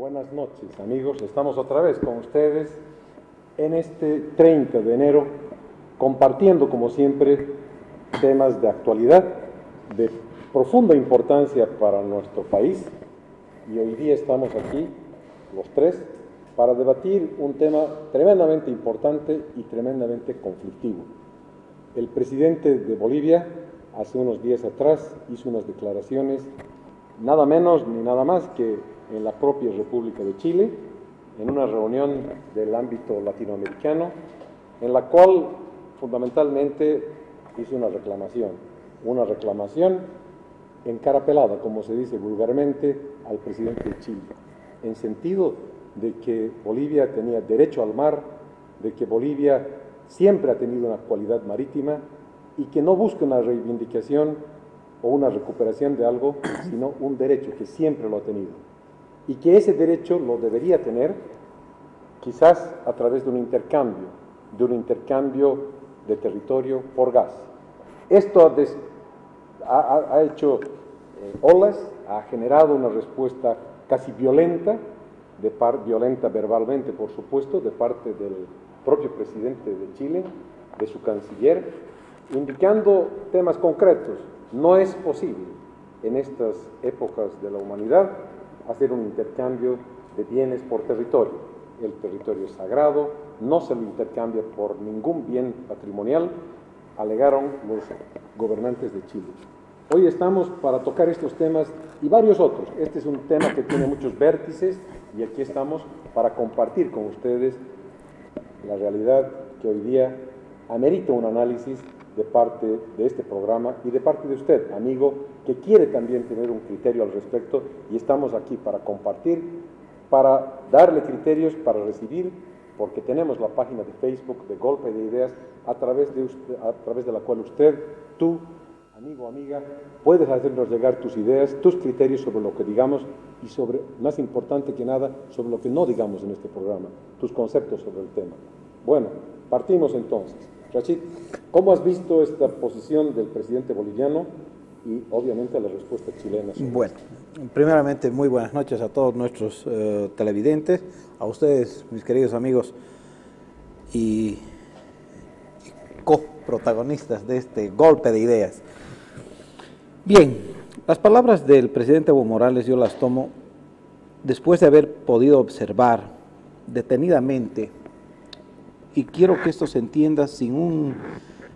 Buenas noches, amigos. Estamos otra vez con ustedes en este 30 de enero, compartiendo, como siempre, temas de actualidad, de profunda importancia para nuestro país. Y hoy día estamos aquí, los tres, para debatir un tema tremendamente importante y tremendamente conflictivo. El presidente de Bolivia, hace unos días atrás, hizo unas declaraciones, nada menos ni nada más que en la propia República de Chile, en una reunión del ámbito latinoamericano, en la cual fundamentalmente hizo una reclamación encarapelada, como se dice vulgarmente, al presidente de Chile, en sentido de que Bolivia tenía derecho al mar, de que Bolivia siempre ha tenido una cualidad marítima y que no busca una reivindicación o una recuperación de algo, sino un derecho que siempre lo ha tenido. Y que ese derecho lo debería tener quizás a través de un intercambio de territorio por gas. Esto ha hecho olas, ha generado una respuesta casi violenta, violenta verbalmente, por supuesto, de parte del propio presidente de Chile, de su canciller, indicando temas concretos. No es posible en estas épocas de la humanidad hacer un intercambio de bienes por territorio. El territorio es sagrado, no se lo intercambia por ningún bien patrimonial, alegaron los gobernantes de Chile. Hoy estamos para tocar estos temas y varios otros. Este es un tema que tiene muchos vértices y aquí estamos para compartir con ustedes la realidad que hoy día amerita un análisis de parte de este programa y de parte de usted, amigo, que quiere también tener un criterio al respecto, y estamos aquí para compartir, para darle criterios, para recibir, porque tenemos la página de Facebook de Golpe de Ideas, a través de la cual usted, tú, amigo, amiga, puedes hacernos llegar tus ideas, tus criterios sobre lo que digamos y sobre, más importante que nada, sobre lo que no digamos en este programa, tus conceptos sobre el tema. Bueno, partimos entonces. Rachid, ¿cómo has visto esta posición del presidente boliviano y obviamente la respuesta chilena? Bueno, primeramente muy buenas noches a todos nuestros televidentes, a ustedes, mis queridos amigos y coprotagonistas de este golpe de ideas. Bien, las palabras del presidente Evo Morales yo las tomo después de haber podido observar detenidamente, y quiero que esto se entienda sin un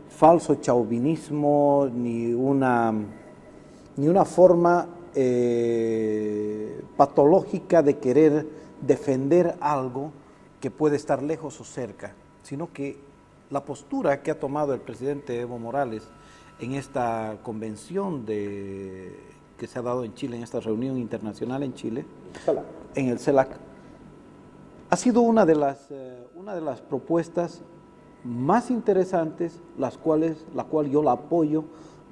falso chauvinismo ni una forma patológica de querer defender algo que puede estar lejos o cerca, sino que la postura que ha tomado el presidente Evo Morales en esta convención que se ha dado en Chile, en esta reunión internacional en Chile, en el CELAC, ha sido una de las propuestas más interesantes, la cual yo la apoyo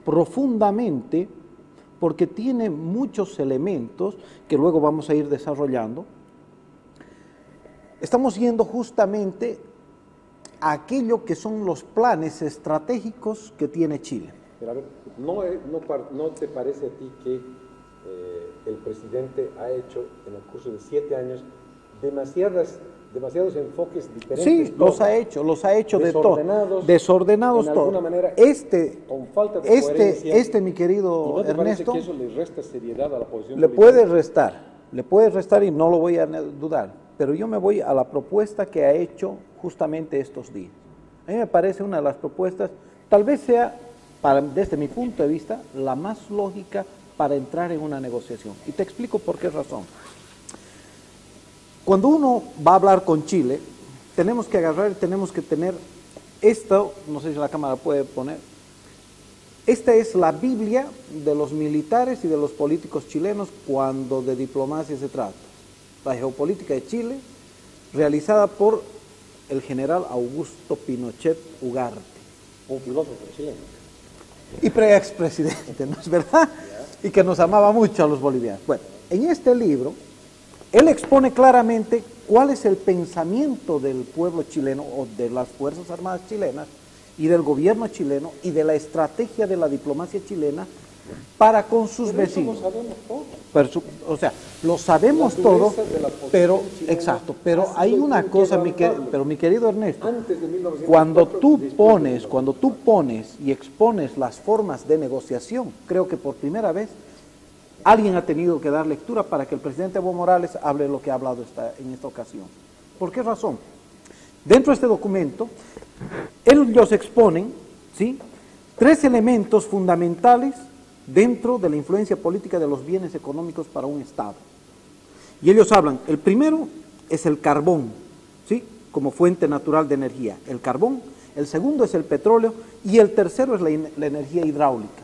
profundamente, porque tiene muchos elementos que luego vamos a ir desarrollando. Estamos yendo justamente a aquello que son los planes estratégicos que tiene Chile. Pero a ver, ¿no te parece a ti que el presidente ha hecho en el curso de 7 años demasiados enfoques diferentes? Sí, los ha hecho de todo. Desordenados en todo. Alguna manera, con falta de coherencia, mi querido ¿y no te Ernesto, parece que eso le resta seriedad a la posición le política? puede restar y no lo voy a dudar, pero yo me voy a la propuesta que ha hecho justamente estos días. A mí me parece una de las propuestas, tal vez sea, desde mi punto de vista, la más lógica para entrar en una negociación. Y te explico por qué razón. Cuando uno va a hablar con Chile, tenemos que tener esto, no sé si la cámara puede poner, esta es la Biblia de los militares y de los políticos chilenos cuando de diplomacia se trata. La geopolítica de Chile, realizada por el general Augusto Pinochet Ugarte. Un filósofo chileno. Y expresidente, ¿no es verdad? Y que nos amaba mucho a los bolivianos. Bueno, en este libro, él expone claramente cuál es el pensamiento del pueblo chileno o de las Fuerzas Armadas chilenas y del gobierno chileno y de la estrategia de la diplomacia chilena para con sus vecinos. O sea, lo sabemos todo, pero, exacto, pero hay una cosa, mi querido Ernesto, cuando tú pones y expones las formas de negociación, creo que por primera vez alguien ha tenido que dar lectura para que el presidente Evo Morales hable lo que ha hablado en esta ocasión. ¿Por qué razón? Dentro de este documento, ellos exponen, ¿sí?, 3 elementos fundamentales dentro de la influencia política de los bienes económicos para un Estado. Y ellos hablan, el primero es el carbón, ¿sí?, como fuente natural de energía, el carbón, el segundo es el petróleo y el tercero es la energía hidráulica.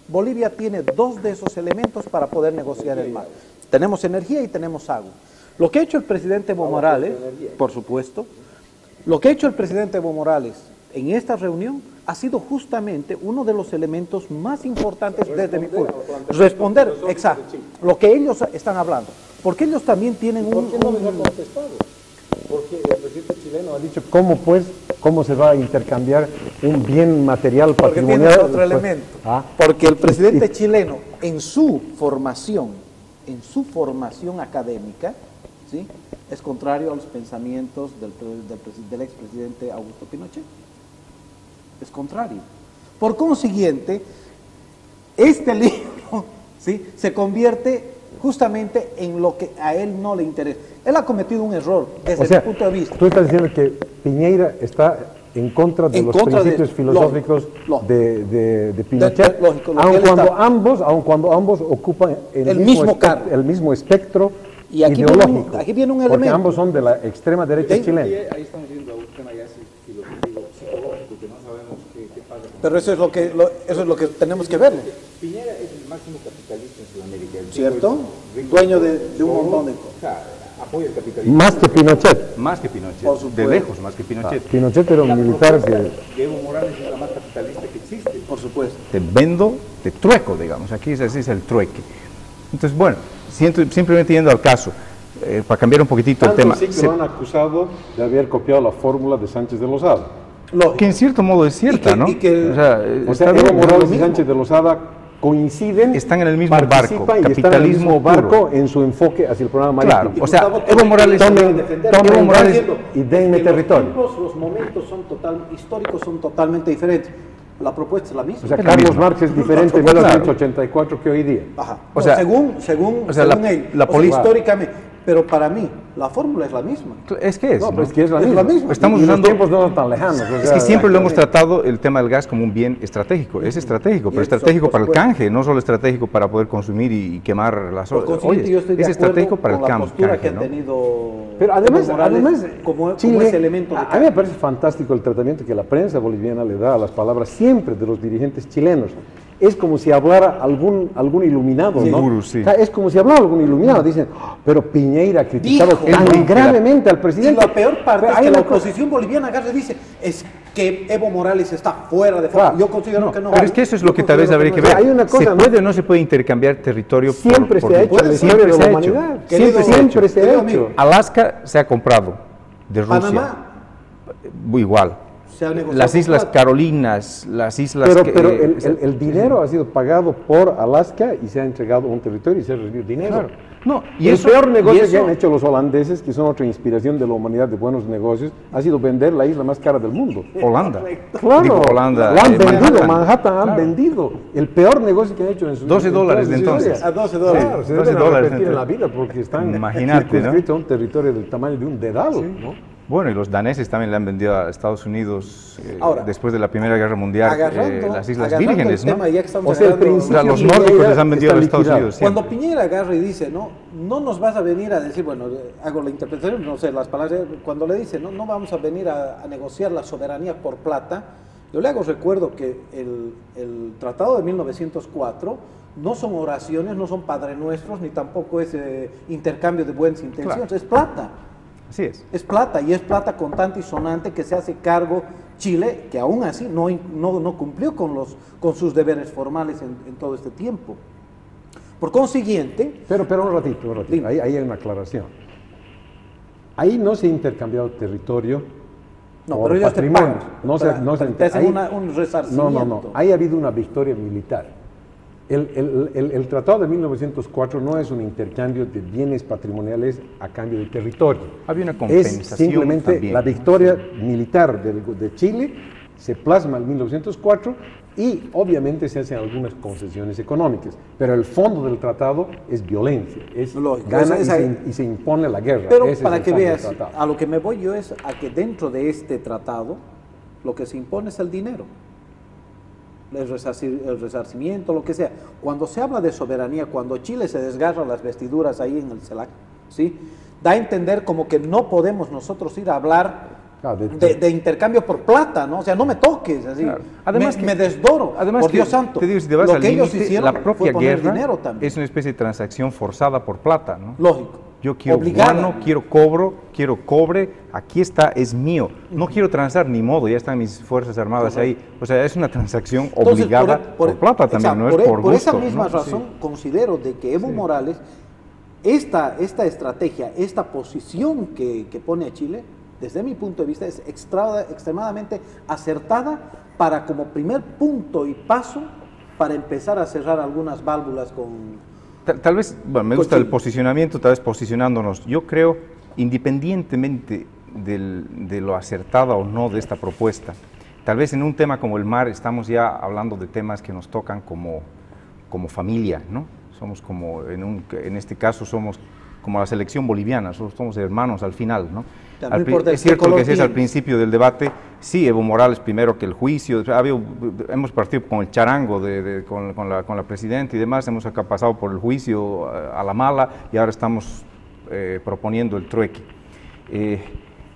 Bolivia tiene 2 de esos elementos para poder negociar el mar. Tenemos energía y tenemos agua. Lo que ha hecho el presidente Evo Morales, por supuesto, lo que ha hecho el presidente Evo Morales en esta reunión ha sido justamente uno de los elementos más importantes desde mi punto. Responder, exacto, lo que ellos están hablando. Porque ellos también tienen ¿Por qué no les ha contestado? Porque el presidente chileno ha dicho, ¿cómo se va a intercambiar un bien material patrimonial? Porque tiene otro elemento. Porque el presidente chileno, en su formación académica, ¿sí?, es contrario a los pensamientos del expresidente Augusto Pinochet. Es contrario. Por consiguiente, este libro, ¿sí?, se convierte justamente en lo que a él no le interesa. Él ha cometido un error desde mi punto de vista. Tú estás diciendo que Piñera está en contra de los principios filosóficos de Pinochet, aun cuando ambos ocupan el mismo espectro y aquí ideológico. Aquí viene un elemento. Porque ambos son de la extrema derecha chilena. Ahí estamos yendo a un tema ya filosófico, psicológico, que no sabemos qué pasa. Pero eso es lo que tenemos que verlo. Piñera es el máximo capitalista en Sudamérica. ¿Cierto? Dueño de un montón de cosas. Apoya el capitalismo. Más que Pinochet. Más que Pinochet. De lejos, más que Pinochet. Pinochet era un militar que... Evo Morales es la más capitalista que existe. Por supuesto. Te vendo, te trueco, digamos. Aquí así es el trueque. Entonces, bueno, simplemente yendo al caso, para cambiar un poquitito el tema. Sí que lo han acusado de haber copiado la fórmula de Sánchez de Lozada. Que en cierto modo es cierta, ¿no? O sea, Evo Morales y Sánchez de Lozada coinciden, están en el mismo barco, y capitalismo están en el mismo barco puro. en su enfoque hacia el programa marítimo. Claro, o sea, Evo Morales y denme territorio. Los momentos históricos son totalmente diferentes. La propuesta es la misma. O sea, Carlos Marx es diferente en 1984 que hoy día. Ajá. O sea, según él, históricamente. Pero para mí, la fórmula es la misma. Es que es. No, ¿no? pues es que es la misma. Estamos y los usando tiempos no son tan lejanos. O sea, es que siempre lo hemos tratado el tema del gas como un bien estratégico. Es estratégico, pero estratégico para el canje, no solo estratégico para poder consumir y quemar las horas. Oye, es estratégico para el canje, que han tenido. Pero además como Chile, ese elemento de a mí me parece fantástico el tratamiento que la prensa boliviana le da a las palabras siempre de los dirigentes chilenos. Es como si hablara algún iluminado, ¿no? Gurú, sí. O sea, es como si hablara algún iluminado. Dicen, pero Piñera ha criticado tan gravemente al presidente. Y la peor parte es que la oposición boliviana agarra y dice, es que Evo Morales está fuera de forma. Yo considero que no. Pero es que eso es lo que tal vez habría que ver. Hay una cosa, ¿Se puede o no se puede intercambiar territorio? Siempre se ha hecho en la historia de la humanidad. Siempre se ha hecho. Alaska se ha comprado de Rusia. Panamá. Igual. Las Islas Carolinas, las islas... Pero el dinero ha sido pagado por Alaska y se ha entregado a un territorio y se ha recibido dinero. Claro. No, y el peor negocio que han hecho los holandeses, que son otra inspiración de la humanidad de buenos negocios, ha sido vender la isla más cara del mundo. Holanda. Claro, Digo, Holanda, lo han vendido, Manhattan han vendido. El peor negocio que han hecho en su $12 de entonces. A $12. Claro, se deben repetir en la vida porque están circunscritos a un territorio del tamaño de un dedal, ¿no? Bueno, y los daneses también le han vendido a Estados Unidos después de la Primera Guerra Mundial las Islas Vírgenes, ¿no? O sea, los nórdicos les han vendido a Estados Unidos. Cuando Piñera agarra y dice, no nos vas a venir a decir, bueno, hago la interpretación, no sé, las palabras, cuando le dice, no vamos a venir a negociar la soberanía por plata, yo le hago recuerdo que el Tratado de 1904 no son oraciones, no son Padre Nuestros, ni tampoco es intercambio de buenas intenciones, es plata. Así es. Es plata, y es plata contante y sonante que se hace cargo Chile, que aún así no cumplió con sus deberes formales en todo este tiempo. Por consiguiente... Pero un ratito. Ahí hay una aclaración. Ahí no se ha intercambiado territorio por patrimonio. Te hacen un resarcimiento. No. Ahí ha habido una victoria militar. El Tratado de 1904 no es un intercambio de bienes patrimoniales a cambio de territorio. Había una compensación. Es simplemente también la victoria militar de Chile, se plasma en 1904 y obviamente se hacen algunas concesiones económicas, pero el fondo del tratado es violencia, es gana y se impone la guerra. Pero para que veas, a lo que me voy yo es a que dentro de este tratado lo que se impone es el dinero. El resarcimiento, lo que sea. Cuando se habla de soberanía, cuando Chile se desgarra las vestiduras ahí en el CELAC, ¿sí?, da a entender como que no podemos nosotros ir a hablar de intercambio por plata, ¿no? O sea, no me toques, así. Claro. Además me desdoro, además por Dios santo. Te digo, si te vas lo al que ellos límite, hicieron la propia guerra dinero también. Es una especie de transacción forzada por plata, ¿no? Lógico. Yo quiero guano, quiero cobre, aquí está, es mío. No quiero transar, ni modo, ya están mis fuerzas armadas ahí. O sea, es una transacción obligada por plata también, no es por gusto. Por esa misma razón, considero de que Evo Morales, esta estrategia, esta posición que pone a Chile, desde mi punto de vista, es extremadamente acertada para como primer punto y paso para empezar a cerrar algunas válvulas con... Tal vez, bueno, me gusta el posicionamiento, tal vez posicionándonos. Yo creo, independientemente de lo acertada o no de esta propuesta, tal vez en un tema como el mar estamos ya hablando de temas que nos tocan como familia, ¿no? Somos como, en este caso somos como la selección boliviana, somos hermanos al final, ¿no? Es cierto que es al principio del debate, sí, Evo Morales primero que el juicio, hemos partido con el charango con la presidenta y demás, hemos acá pasado por el juicio a la mala y ahora estamos proponiendo el trueque.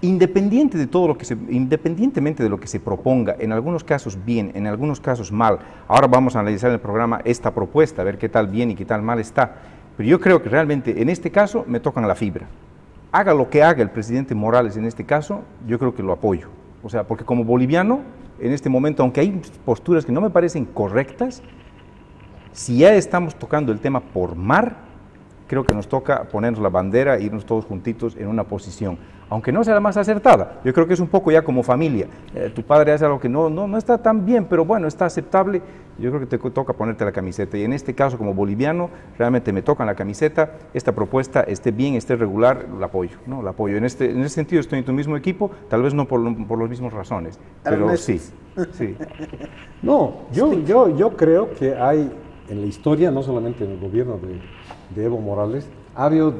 Independientemente de lo que se proponga, en algunos casos bien, en algunos casos mal, ahora vamos a analizar en el programa esta propuesta, a ver qué tal bien y qué tal mal está, pero yo creo que realmente en este caso me tocan la fibra. Haga lo que haga el presidente Morales en este caso, yo creo que lo apoyo. O sea, porque como boliviano, en este momento, aunque hay posturas que no me parecen correctas, si ya estamos tocando el tema por mar, creo que nos toca ponernos la bandera e irnos todos juntitos en una posición. Aunque no sea la más acertada, yo creo que es un poco ya como familia. Tu padre hace algo que no está tan bien, pero bueno, está aceptable. Yo creo que te toca ponerte la camiseta. Y en este caso, como boliviano, realmente me tocan la camiseta. Esta propuesta, esté bien, esté regular, la apoyo, ¿no? La apoyo. En ese sentido estoy en tu mismo equipo, tal vez no por las mismas razones, pero sí. No, yo creo que hay en la historia, no solamente en el gobierno de Evo Morales, ha habido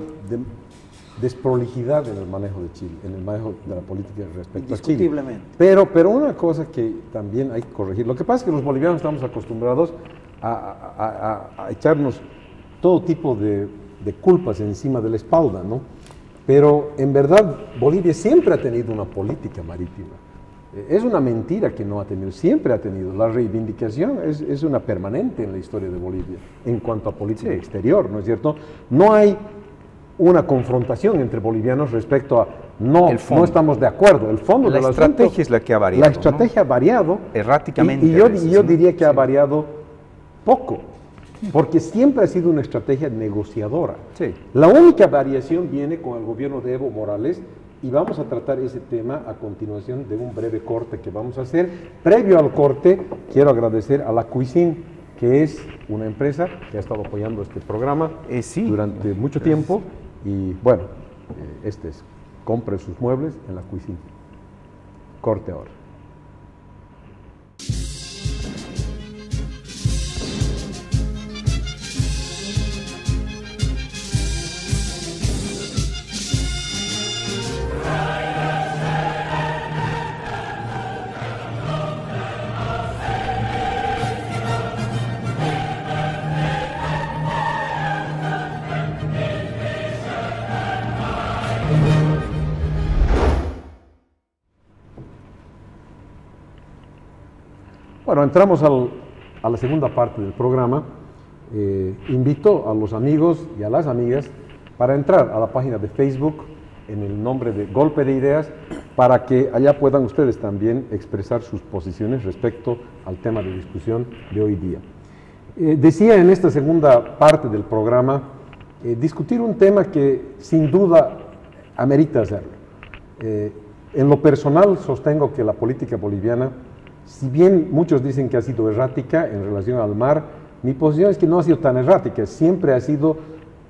desprolijidad en el manejo de Chile, en el manejo de la política respecto a Chile. Pero una cosa que también hay que corregir, lo que pasa es que los bolivianos estamos acostumbrados a echarnos todo tipo de culpas encima de la espalda, ¿no? Pero en verdad Bolivia siempre ha tenido una política marítima. Es una mentira que no ha tenido, siempre ha tenido. La reivindicación es una permanente en la historia de Bolivia en cuanto a política exterior, ¿no es cierto? No hay una confrontación entre bolivianos respecto a no estamos de acuerdo. El fondo de la estrategia es la que ha variado. La estrategia ha variado erráticamente. Y yo diría que ha variado poco, porque siempre ha sido una estrategia negociadora. Sí. La única variación viene con el gobierno de Evo Morales y vamos a tratar ese tema a continuación de un breve corte que vamos a hacer. Previo al corte, quiero agradecer a La Cuisine, que es una empresa que ha estado apoyando este programa durante mucho tiempo. Y bueno, compre sus muebles en La Cuisine. Corte ahora. Bueno, entramos a la segunda parte del programa. Invito a los amigos y a las amigas para entrar a la página de Facebook en el nombre de Golpe de Ideas, para que allá puedan ustedes también expresar sus posiciones respecto al tema de discusión de hoy día. Decía en esta segunda parte del programa discutir un tema que sin duda amerita hacerlo. En lo personal sostengo que la política boliviana, si bien muchos dicen que ha sido errática en relación al mar, Mi posición es que no ha sido tan errática, siempre ha sido,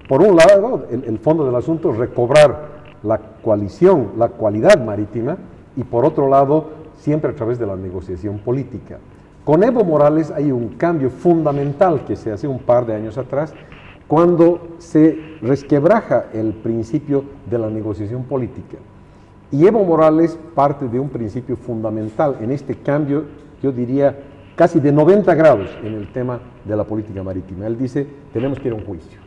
por un lado, el fondo del asunto, recobrar la coalición, la cualidad marítima, y por otro lado, siempre a través de la negociación política. Con Evo Morales hay un cambio fundamental que se hace un par de años atrás, cuando se resquebraja el principio de la negociación política. Y Evo Morales parte de un principio fundamental en este cambio, yo diría, casi de 90 grados en el tema de la política marítima. Él dice, tenemos que ir a un juicio.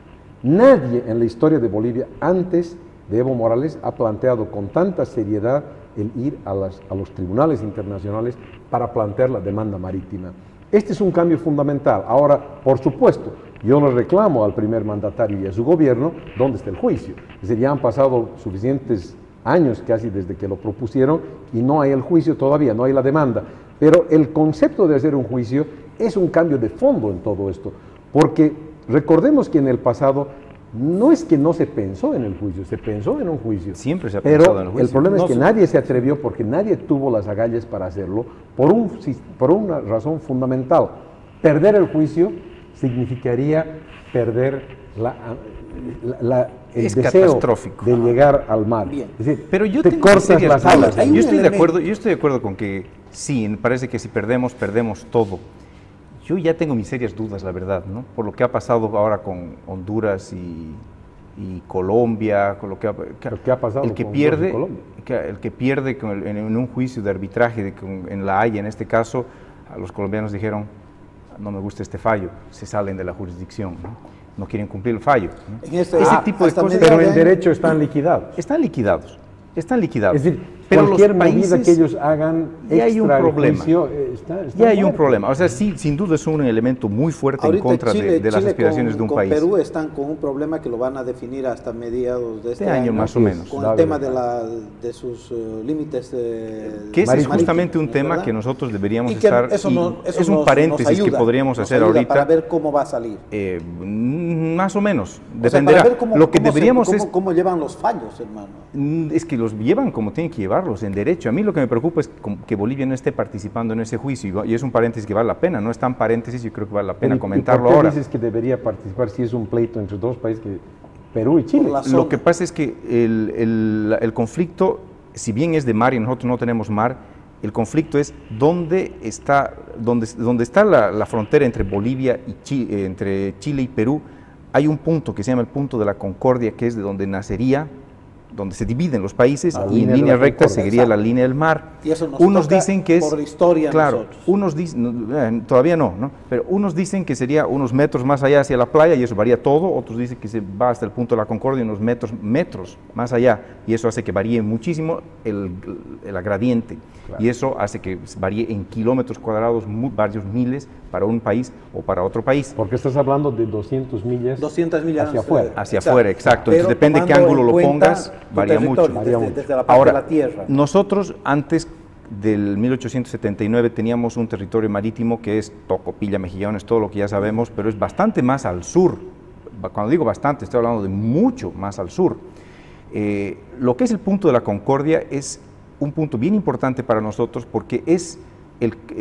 Nadie en la historia de Bolivia, antes de Evo Morales, ha planteado con tanta seriedad el ir a los tribunales internacionales para plantear la demanda marítima. Este es un cambio fundamental. Ahora, por supuesto, yo le reclamo al primer mandatario y a su gobierno dónde está el juicio. Es decir, ya han pasado suficientes años casi desde que lo propusieron y no hay el juicio todavía, no hay la demanda. Pero el concepto de hacer un juicio es un cambio de fondo en todo esto, porque recordemos que en el pasado no es que no se pensó en el juicio, se pensó en un juicio. Siempre se ha pensado en el juicio. Pero el problema es que nadie se atrevió porque nadie tuvo las agallas para hacerlo por una razón fundamental. Perder el juicio significaría perder el deseo de llegar al mar. Es decir, pero yo te cortas las alas. Yo estoy de acuerdo con que sí, me parece que si perdemos, perdemos todo. Yo ya tengo mis serias dudas, la verdad, ¿no? Por lo que ha pasado ahora con Honduras y Colombia, con lo que ha pasado el que pierde, en un juicio de arbitraje en La Haya, en este caso, a los colombianos dijeron, no me gusta este fallo, se salen de la jurisdicción, no quieren cumplir el fallo, ¿no? Ese tipo de cosas. Pero en derecho están liquidados. Están liquidados. Es decir, pero cualquier medida que ellos hagan ya hay un problema. Juicio, ya hay un problema. O sea, sí, sin duda es un elemento muy fuerte en contra de las aspiraciones de un país. Perú están con un problema que lo van a definir hasta mediados de este año más o menos. Con el tema de sus límites que ese es justamente un tema, ¿verdad?, que nosotros deberíamos estar... es un paréntesis que podríamos hacer ahorita. Para ver cómo va a salir. Más o menos. Dependerá. O sea, para ver lo que deberíamos es... ¿Cómo llevan los fallos, hermano? Es que los llevan como tienen que llevarlos, en derecho. A mí lo que me preocupa es que Bolivia no esté participando en ese juicio, y es un paréntesis que vale la pena, no es tan paréntesis, yo creo que vale la pena comentarlo ahora. ¿Por qué dices que debería participar si es un pleito entre dos países, Perú y Chile? Lo que pasa es que el conflicto, si bien es de mar y nosotros no tenemos mar, el conflicto es dónde está la frontera entre Bolivia y Chile, entre Chile y Perú. Hay un punto que se llama el punto de la Concordia, que es de donde nacería, donde se dividen los países, y en línea recta seguiría la línea del mar. Y eso unos dicen que es por historia, claro, nosotros. Unos dicen, todavía no, pero unos dicen que sería unos metros más allá hacia la playa, y eso varía todo. Otros dicen que se va hasta el punto de la Concordia unos metros más allá, y eso hace que varíe muchísimo el gradiente. Claro. Y eso hace que varíe en kilómetros cuadrados varios miles para un país o para otro país. Porque estás hablando de 200 millas hacia afuera. Hacia afuera, exacto. Entonces depende de qué ángulo lo pongas, varía mucho. Desde la parte Ahora, de la tierra. Nosotros antes del 1879 teníamos un territorio marítimo que es Tocopilla, Mejillones, todo lo que ya sabemos, pero es bastante más al sur. Cuando digo bastante, estoy hablando de mucho más al sur. Lo que es el punto de la Concordia es un punto bien importante para nosotros, porque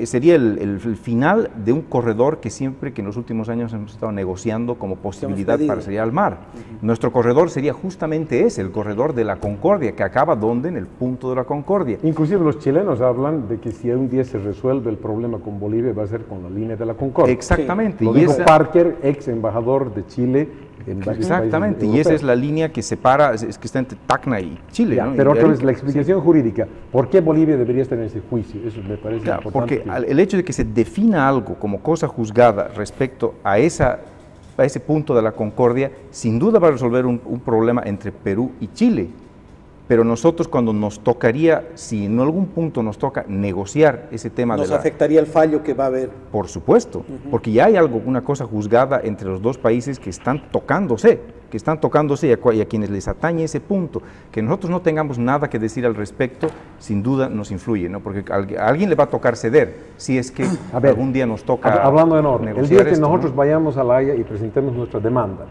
sería el final de un corredor que en los últimos años hemos estado negociando como posibilidad para salir al mar. Nuestro corredor sería justamente ese, el corredor de la Concordia, que acaba ¿dónde? En el punto de la Concordia. Inclusive los chilenos hablan de que si un día se resuelve el problema con Bolivia, va a ser con la línea de la Concordia. Exactamente. Sí. Lo dijo Parker, ex embajador de Chile. Exactamente, y esa es la línea que separa, es que está entre Tacna y Chile. Ya, ¿no? Pero otra vez, la explicación jurídica, ¿por qué Bolivia debería estar en ese juicio? Eso me parece importante. Porque el hecho de que se defina algo como cosa juzgada respecto a ese punto de la Concordia, sin duda va a resolver un problema entre Perú y Chile. Pero nosotros, cuando nos tocaría, si en algún punto nos toca negociar ese tema, nos afectaría el fallo que va a haber. Por supuesto, porque ya hay una cosa juzgada entre los dos países que están tocándose y a quienes les atañe ese punto. Que nosotros no tengamos nada que decir al respecto, sin duda nos influye, ¿no? Porque a alguien le va a tocar ceder, si es que algún día nos toca hablando en orden, el día que nosotros vayamos a La Haya y presentemos nuestra demanda,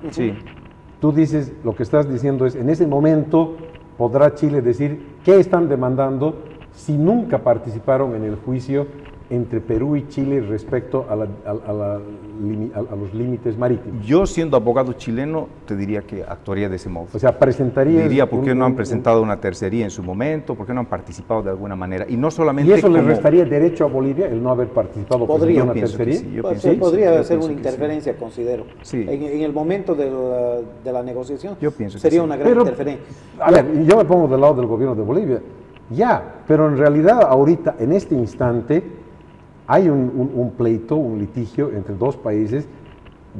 tú dices, lo que estás diciendo es, en ese momento podrá Chile decir qué están demandando si nunca participaron en el juicio entre Perú y Chile respecto a los límites marítimos? Yo, siendo abogado chileno, te diría que actuaría de ese modo. O sea, presentaría... Diría, ¿por qué no han presentado una tercería en su momento? ¿Por qué no han participado de alguna manera? Y no solamente... ¿Y eso le restaría derecho a Bolivia, el no haber participado en una tercería? Sí, podría ser una interferencia, considero. Sí. En el momento de la negociación, yo pienso que sería una gran interferencia. A ver, yo me pongo del lado del gobierno de Bolivia. Ya, pero en realidad ahorita, en este instante, hay un pleito, un litigio entre dos países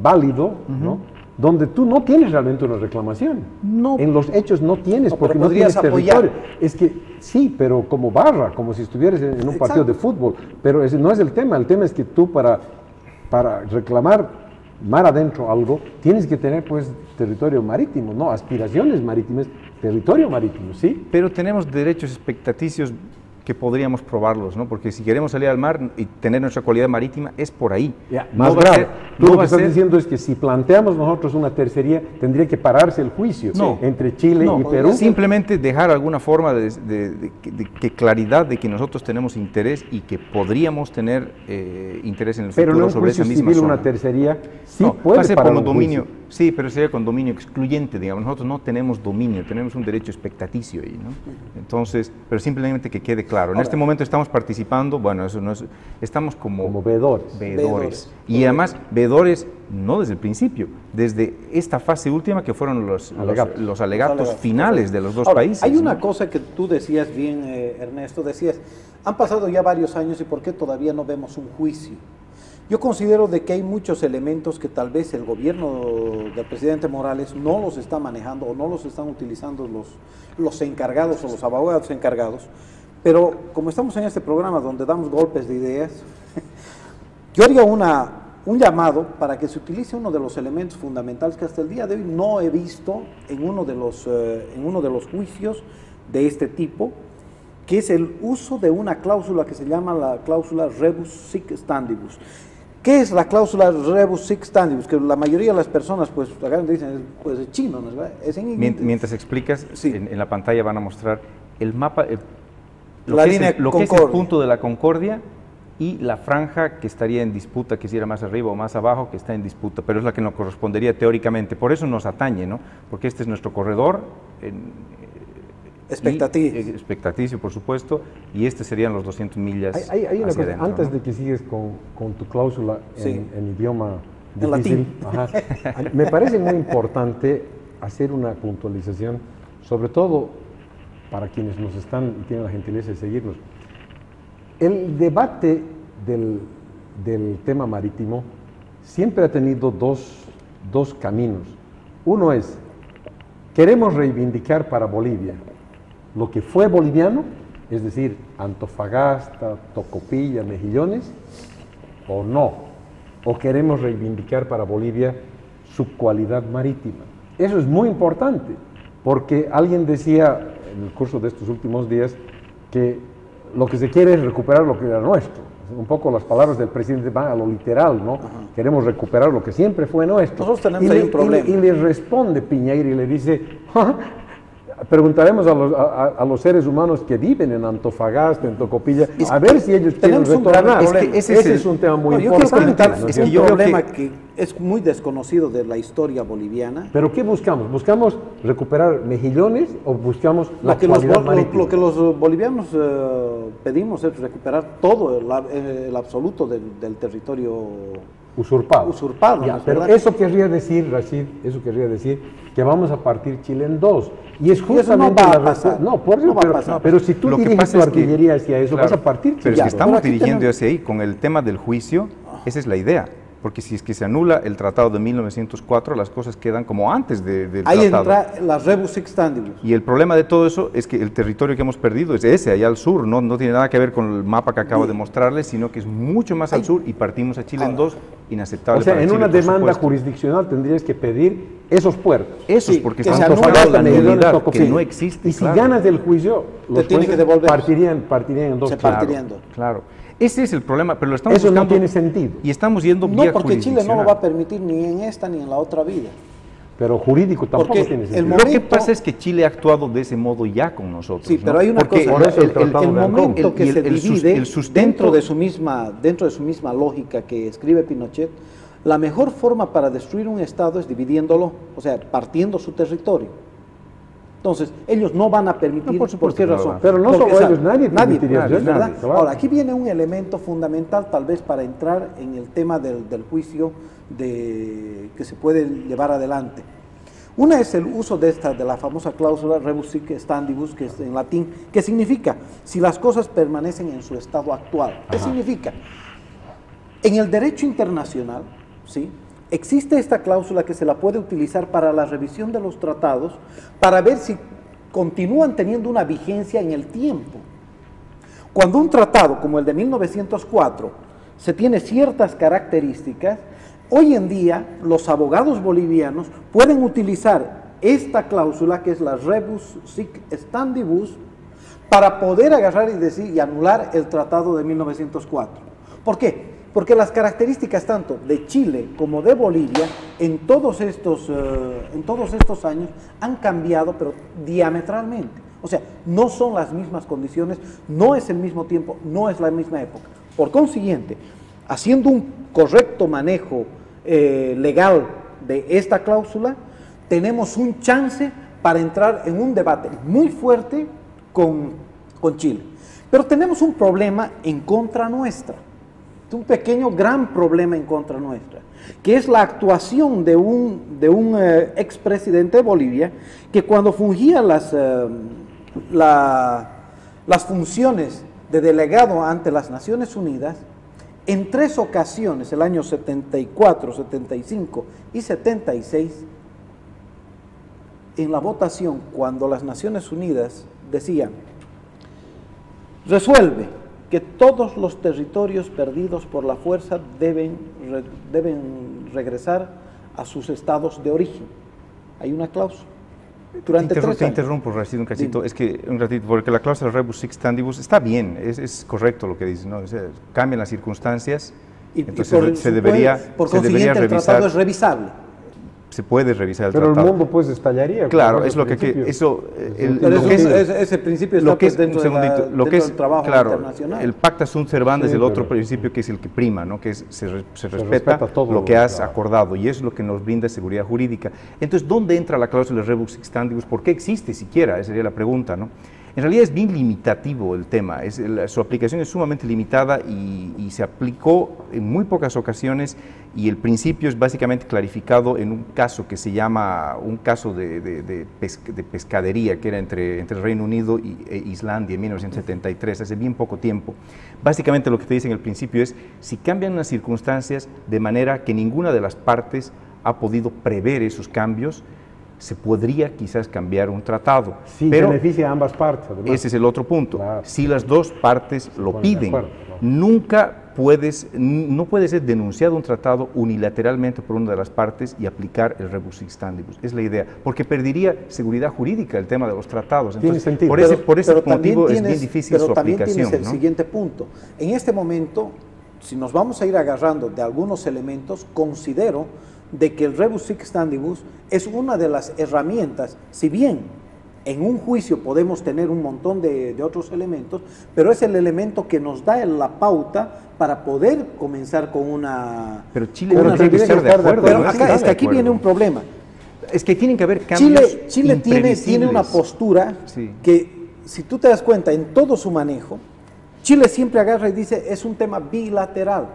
válido, ¿no? Donde tú no tienes realmente una reclamación. No. En los hechos no tienes, porque no tienes territorio. Es que sí, pero como barra, como si estuvieras en un partido de fútbol. Pero ese no es el tema es que tú para reclamar mar adentro algo, tienes que tener pues territorio marítimo, no aspiraciones marítimas, territorio marítimo, ¿sí? Pero tenemos derechos expectaticios que podríamos probarlos, ¿no? Porque si queremos salir al mar y tener nuestra cualidad marítima, es por ahí. Más grave. Tú lo que estás diciendo es que si planteamos nosotros una tercería, tendría que pararse el juicio entre Chile y Perú. Simplemente dejar alguna forma de claridad de que nosotros tenemos interés y que podríamos tener interés en el futuro sobre esa misma zona. Una tercería sí puede pase parar como un dominio, juicio. Sí, pero sería con dominio excluyente, digamos. Nosotros no tenemos dominio, tenemos un derecho expectaticio ahí, ¿no? Entonces, pero simplemente que quede claro. En este momento estamos participando, bueno, eso no es, estamos como veedores. Y además, veedores no desde el principio, desde esta fase última que fueron los alegatos finales de los dos países. Hay una cosa que tú decías bien, Ernesto, decías, han pasado ya varios años y ¿por qué todavía no vemos un juicio? Yo considero de que hay muchos elementos que tal vez el gobierno del presidente Morales no los está manejando o no los están utilizando los encargados o los abogados encargados, pero como estamos en este programa donde damos golpes de ideas, yo haría un llamado para que se utilice uno de los elementos fundamentales que hasta el día de hoy no he visto en uno de los juicios de este tipo, que es el uso de una cláusula que se llama la cláusula rebus sic stantibus. ¿Qué es la cláusula rebus sic stantibus? Que la mayoría de las personas pues acá dicen, pues es chino, ¿no es verdad? Mientras explicas, sí. en la pantalla van a mostrar el mapa, lo que es el punto de la Concordia y la franja que estaría en disputa, que si era más arriba o más abajo, que está en disputa, pero es la que nos correspondería teóricamente. Por eso nos atañe, ¿no? Porque este es nuestro corredor expectaticio, por supuesto, y este serían los 200 millas. Hay una cosa, adentro, antes ¿no? de que sigues con tu cláusula en idioma en difícil, latín. Me parece muy importante hacer una puntualización, sobre todo para quienes nos están y tienen la gentileza de seguirnos. El debate del tema marítimo siempre ha tenido dos caminos. Uno es, queremos reivindicar para Bolivia lo que fue boliviano, es decir, Antofagasta, Tocopilla, Mejillones, o no, o queremos reivindicar para Bolivia su cualidad marítima. Eso es muy importante, porque alguien decía en el curso de estos últimos días que lo que se quiere es recuperar lo que era nuestro. Un poco las palabras del presidente van a lo literal, ¿no? Queremos recuperar lo que siempre fue nuestro. Nosotros tenemos ahí un problema. Y le responde Piñeira y le dice, preguntaremos a los seres humanos que viven en Antofagasta, en Tocopilla, a ver si ellos quieren retornar. Ese es un tema muy importante. Es un problema que es muy desconocido de la historia boliviana. ¿Pero qué buscamos? ¿Buscamos recuperar mejillones o buscamos la cualidad marítima? Lo que los bolivianos pedimos es recuperar todo el absoluto del territorio usurpado. Ya, pero eso querría decir, Rashid, que vamos a partir Chile en dos. Y es justamente la respuesta. Pero si tú diriges tu artillería hacia eso, vas a partir Chile. Pero es que estamos dirigiendo hacia ahí, con el tema del juicio, esa es la idea. Porque si es que se anula el tratado de 1904, las cosas quedan como antes del tratado. Ahí entra la rebus sic stantibus. Y el problema de todo eso es que el territorio que hemos perdido es ese, allá al sur, no tiene nada que ver con el mapa que acabo de mostrarles, sino que es mucho más al sur y partimos a Chile en dos, inaceptable. O sea, para en Chile, una demanda supuesto. Jurisdiccional tendrías que pedir esos puertos. Esos, porque que estamos hablando de la nulidad, que no existe. Y si ganas del juicio, los tiene que devolver. partirían en dos. Se partirían dos. Claro. Ese es el problema, pero lo estamos Eso buscando, no tiene sentido. Y estamos yendo No, vía porque Chile no lo jurisdiccional. va a permitir ni en esta ni en la otra vida. Pero jurídico tampoco tiene sentido. Lo que pasa es que Chile ha actuado de ese modo ya con nosotros. Sí, pero hay una cosa, por eso el momento que se divide dentro de su misma lógica que escribe Pinochet, la mejor forma para destruir un Estado es dividiéndolo, o sea, partiendo su territorio. Entonces, ellos no van a permitir, ¿por qué razón? Pero no solo ellos, nadie permitiría eso, ¿verdad? Claro. Ahora, aquí viene un elemento fundamental, tal vez para entrar en el tema del juicio que se puede llevar adelante. Una es el uso de la famosa cláusula rebus sic stantibus, que es en latín, que significa, si las cosas permanecen en su estado actual. ¿Qué significa? En el derecho internacional, ¿sí?, existe esta cláusula que se la puede utilizar para la revisión de los tratados, para ver si continúan teniendo una vigencia en el tiempo. Cuando un tratado, como el de 1904, se tiene ciertas características, hoy en día los abogados bolivianos pueden utilizar esta cláusula, que es la rebus sic stantibus, para poder agarrar y decir y anular el tratado de 1904. ¿Por qué? Porque las características tanto de Chile como de Bolivia en todos estos años han cambiado, pero diametralmente. O sea, no son las mismas condiciones, no es el mismo tiempo, no es la misma época. Por consiguiente, haciendo un correcto manejo legal de esta cláusula, tenemos un chance para entrar en un debate muy fuerte con Chile. Pero tenemos un problema en contra nuestra. Un pequeño, gran problema en contra nuestra, que es la actuación de un expresidente de Bolivia, que cuando fungía las funciones de delegado ante las Naciones Unidas, en 3 ocasiones, el año 74, 75 y 76, en la votación, cuando las Naciones Unidas decían, resuelve que todos los territorios perdidos por la fuerza deben regresar a sus estados de origen. Hay una cláusula. Durante 3 años. Te interrumpo, Rashid, un cachito. Es que un ratito, porque la cláusula rebus sic stantibus está bien, es correcto lo que dices, ¿no? O sea, cambian las circunstancias, entonces se debería revisar. El tratado es revisable. Se puede revisar el tratado. Pero el mundo pues estallaría. Claro, es lo que ese principio está dentro del trabajo internacional. El pacta sunt servanda es el otro principio que es el que prima, ¿no? Que se respeta todo lo que has acordado, y es lo que nos brinda seguridad jurídica. Entonces, ¿dónde entra la cláusula rebus sic stantibus? ¿Por qué existe siquiera? Esa sería la pregunta, ¿no? En realidad es bien limitativo el tema, su aplicación es sumamente limitada y se aplicó en muy pocas ocasiones, y el principio es básicamente clarificado en un caso que se llama un caso de pescadería, que era entre el Reino Unido e Islandia en 1973, hace bien poco tiempo. Básicamente lo que te dice en el principio es, si cambian las circunstancias de manera que ninguna de las partes ha podido prever esos cambios, se podría quizás cambiar un tratado. Sí, pero beneficia a ambas partes. Además. Ese es el otro punto. Claro. Si las dos partes lo piden, acuerdo, no puede ser denunciado un tratado unilateralmente por una de las partes y aplicar el rebus sic stantibus. Es la idea, porque perdería seguridad jurídica el tema de los tratados. Entonces, tiene sentido. Por ese motivo es bien difícil su aplicación. Pero también tienes el ¿no? siguiente punto. En este momento, si nos vamos a ir agarrando de algunos elementos, considero de que el rebus sic stantibus es una de las herramientas, si bien en un juicio podemos tener un montón de otros elementos, pero es el elemento que nos da la pauta para poder comenzar con una... Pero Chile no tiene que estar de acuerdo. Pero acá, es que aquí viene un problema. Es que tienen que haber cambios. Chile tiene una postura que, si tú te das cuenta, en todo su manejo, Chile siempre agarra y dice, es un tema bilateral.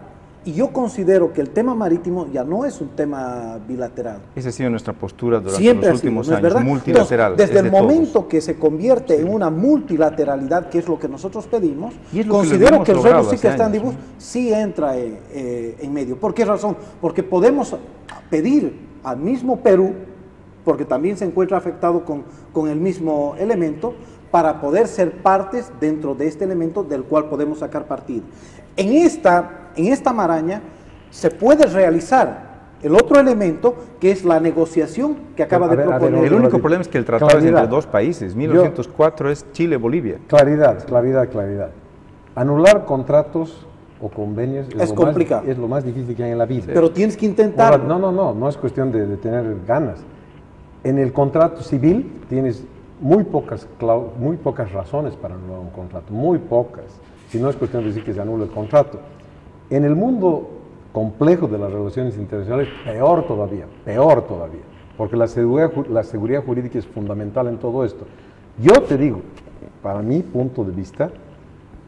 Y yo considero que el tema marítimo ya no es un tema bilateral. Esa ha sido nuestra postura durante los últimos años, ¿verdad? Multilateral. Entonces, desde el momento que se convierte en una multilateralidad, que es lo que nosotros pedimos, considero que el rebus sic stantibus sí entra en medio. ¿Por qué razón? Porque podemos pedir al mismo Perú, porque también se encuentra afectado con el mismo elemento, para poder ser partes dentro de este elemento del cual podemos sacar partido. En esta maraña se puede realizar el otro elemento, que es la negociación que acaba de proponer. El único problema es que el tratado es entre dos países. 1904 es Chile-Bolivia. Claridad. Anular contratos o convenios es complicado. Es lo más difícil que hay en la vida. Pero tienes que intentar. No es cuestión de tener ganas. En el contrato civil tienes muy pocas razones para anular un contrato, muy pocas. Si no es cuestión de decir que se anula el contrato. En el mundo complejo de las relaciones internacionales, peor todavía, porque la seguridad jurídica es fundamental en todo esto. Yo te digo, para mi punto de vista,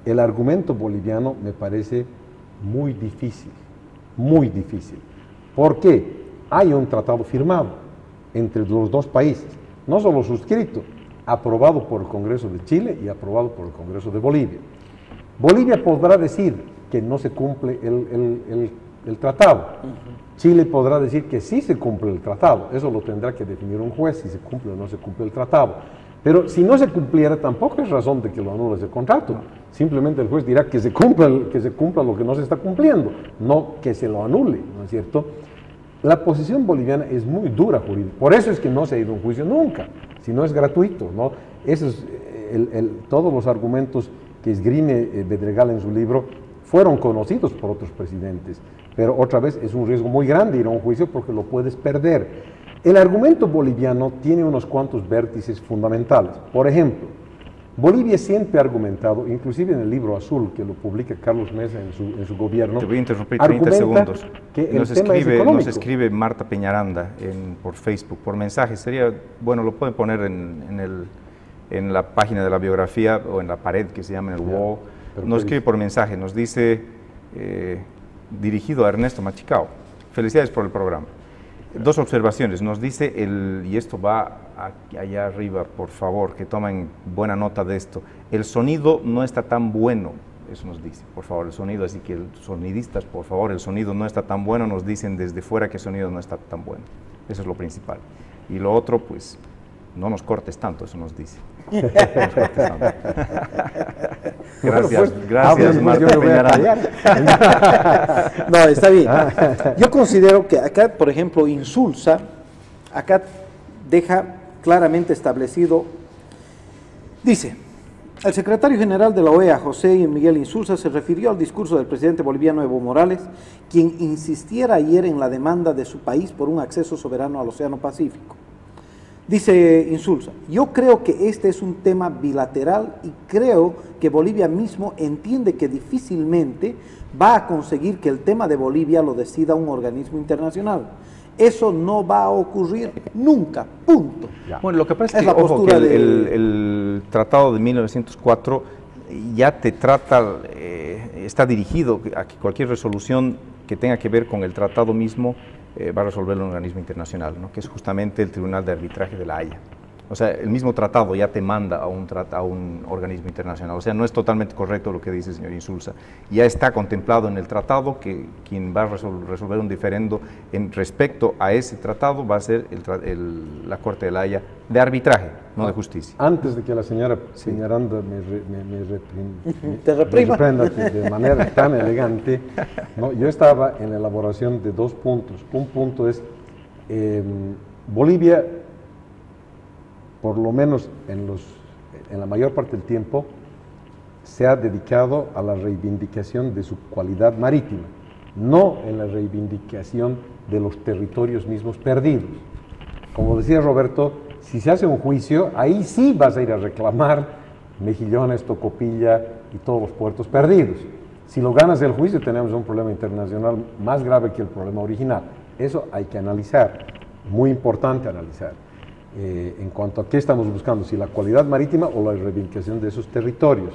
el argumento boliviano me parece muy difícil. ¿Por qué? Hay un tratado firmado entre los dos países, no solo suscrito, aprobado por el Congreso de Chile y aprobado por el Congreso de Bolivia. Bolivia podrá decir que no se cumple el tratado. Chile podrá decir que sí se cumple el tratado. Eso lo tendrá que definir un juez, si se cumple o no se cumple el tratado. Pero si no se cumpliera, tampoco es razón de que lo anule ese contrato. Simplemente el juez dirá que se cumpla lo que no se está cumpliendo, no que se lo anule, ¿no es cierto? La posición boliviana es muy dura jurídica. Por eso es que no se ha ido a un juicio nunca, si no es gratuito, ¿no? Eso es todos los argumentos que esgrime Bedregal en su libro fueron conocidos por otros presidentes, pero otra vez es un riesgo muy grande ir a un juicio porque lo puedes perder. El argumento boliviano tiene unos cuantos vértices fundamentales. Por ejemplo, Bolivia siempre ha argumentado, inclusive en el libro azul que lo publica Carlos Mesa en su gobierno. Te voy a interrumpir 30 segundos. Que nos escribe Marta Peñaranda por Facebook, por mensaje. Sería, bueno, lo pueden poner en la página de la biografía o en la pared que se llama en el wall. Nos escribe por mensaje, nos dice, dirigido a Ernesto Machicao, felicidades por el programa. Dos observaciones, nos dice, y esto va allá arriba, por favor, que tomen buena nota de esto, el sonido no está tan bueno, eso nos dice, por favor, el sonido, así que sonidistas, por favor, el sonido no está tan bueno, nos dicen desde fuera que el sonido no está tan bueno, eso es lo principal. Y lo otro, pues, no nos cortes tanto, eso nos dice. Gracias, Marta Peñaranda. No, está bien. Yo considero que acá, por ejemplo, Insulza, acá deja claramente establecido, dice, el secretario general de la OEA, José Miguel Insulza, se refirió al discurso del presidente boliviano Evo Morales, quien insistiera ayer en la demanda de su país por un acceso soberano al Océano Pacífico. Dice Insulza, yo creo que este es un tema bilateral y creo que Bolivia mismo entiende que difícilmente va a conseguir que el tema de Bolivia lo decida un organismo internacional. Eso no va a ocurrir nunca, punto. Ya. Bueno, lo que pasa es que, ojo, que el tratado de 1904 ya te trata, está dirigido a que cualquier resolución que tenga que ver con el tratado mismo va a resolver un organismo internacional, ¿no? Que es justamente el Tribunal de Arbitraje de la Haya. O sea, el mismo tratado ya te manda a un organismo internacional. O sea, no es totalmente correcto lo que dice el señor Insulza. Ya está contemplado en el tratado que quien va a resolver un diferendo respecto a ese tratado va a ser la Corte de la Haya de arbitraje, no de justicia. Antes de que la señora Peñaranda me reprenda de manera tan elegante, ¿no? Yo estaba en la elaboración de dos puntos. Un punto es Bolivia, por lo menos en la mayor parte del tiempo, se ha dedicado a la reivindicación de su cualidad marítima, no en la reivindicación de los territorios mismos perdidos. Como decía Roberto, si se hace un juicio, ahí sí vas a ir a reclamar Mejillones, Tocopilla y todos los puertos perdidos. Si lo ganas el juicio, tenemos un problema internacional más grave que el problema original. Eso hay que analizar, muy importante analizar. En cuanto a qué estamos buscando, si la cualidad marítima o la reivindicación de esos territorios.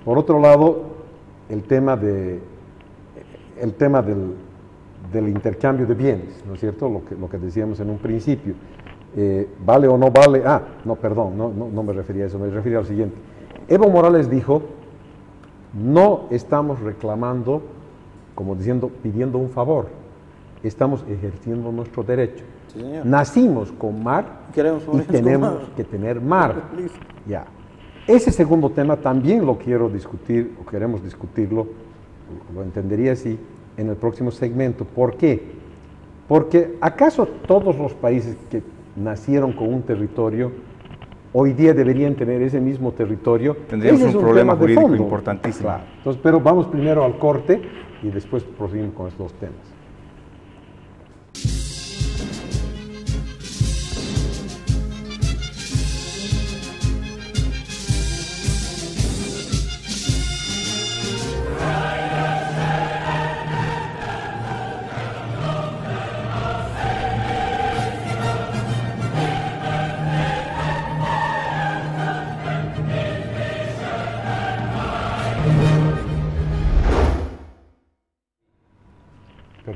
Por otro lado, el tema del intercambio de bienes, ¿no es cierto? Lo que decíamos en un principio. ¿Vale o no vale? No, perdón, no me refería a eso, me refería al siguiente. Evo Morales dijo, no estamos reclamando, como diciendo, pidiendo un favor, estamos ejerciendo nuestro derecho. Sí, nacimos con mar y tenemos que tener mar. Ya. Ese segundo tema también lo quiero discutir, o queremos discutirlo, lo entendería así, en el próximo segmento. ¿Por qué? Porque ¿acaso todos los países que nacieron con un territorio hoy día deberían tener ese mismo territorio? Tendríamos un problema jurídico importantísimo. Claro. Entonces, pero vamos primero al corte y después proseguimos con estos dos temas.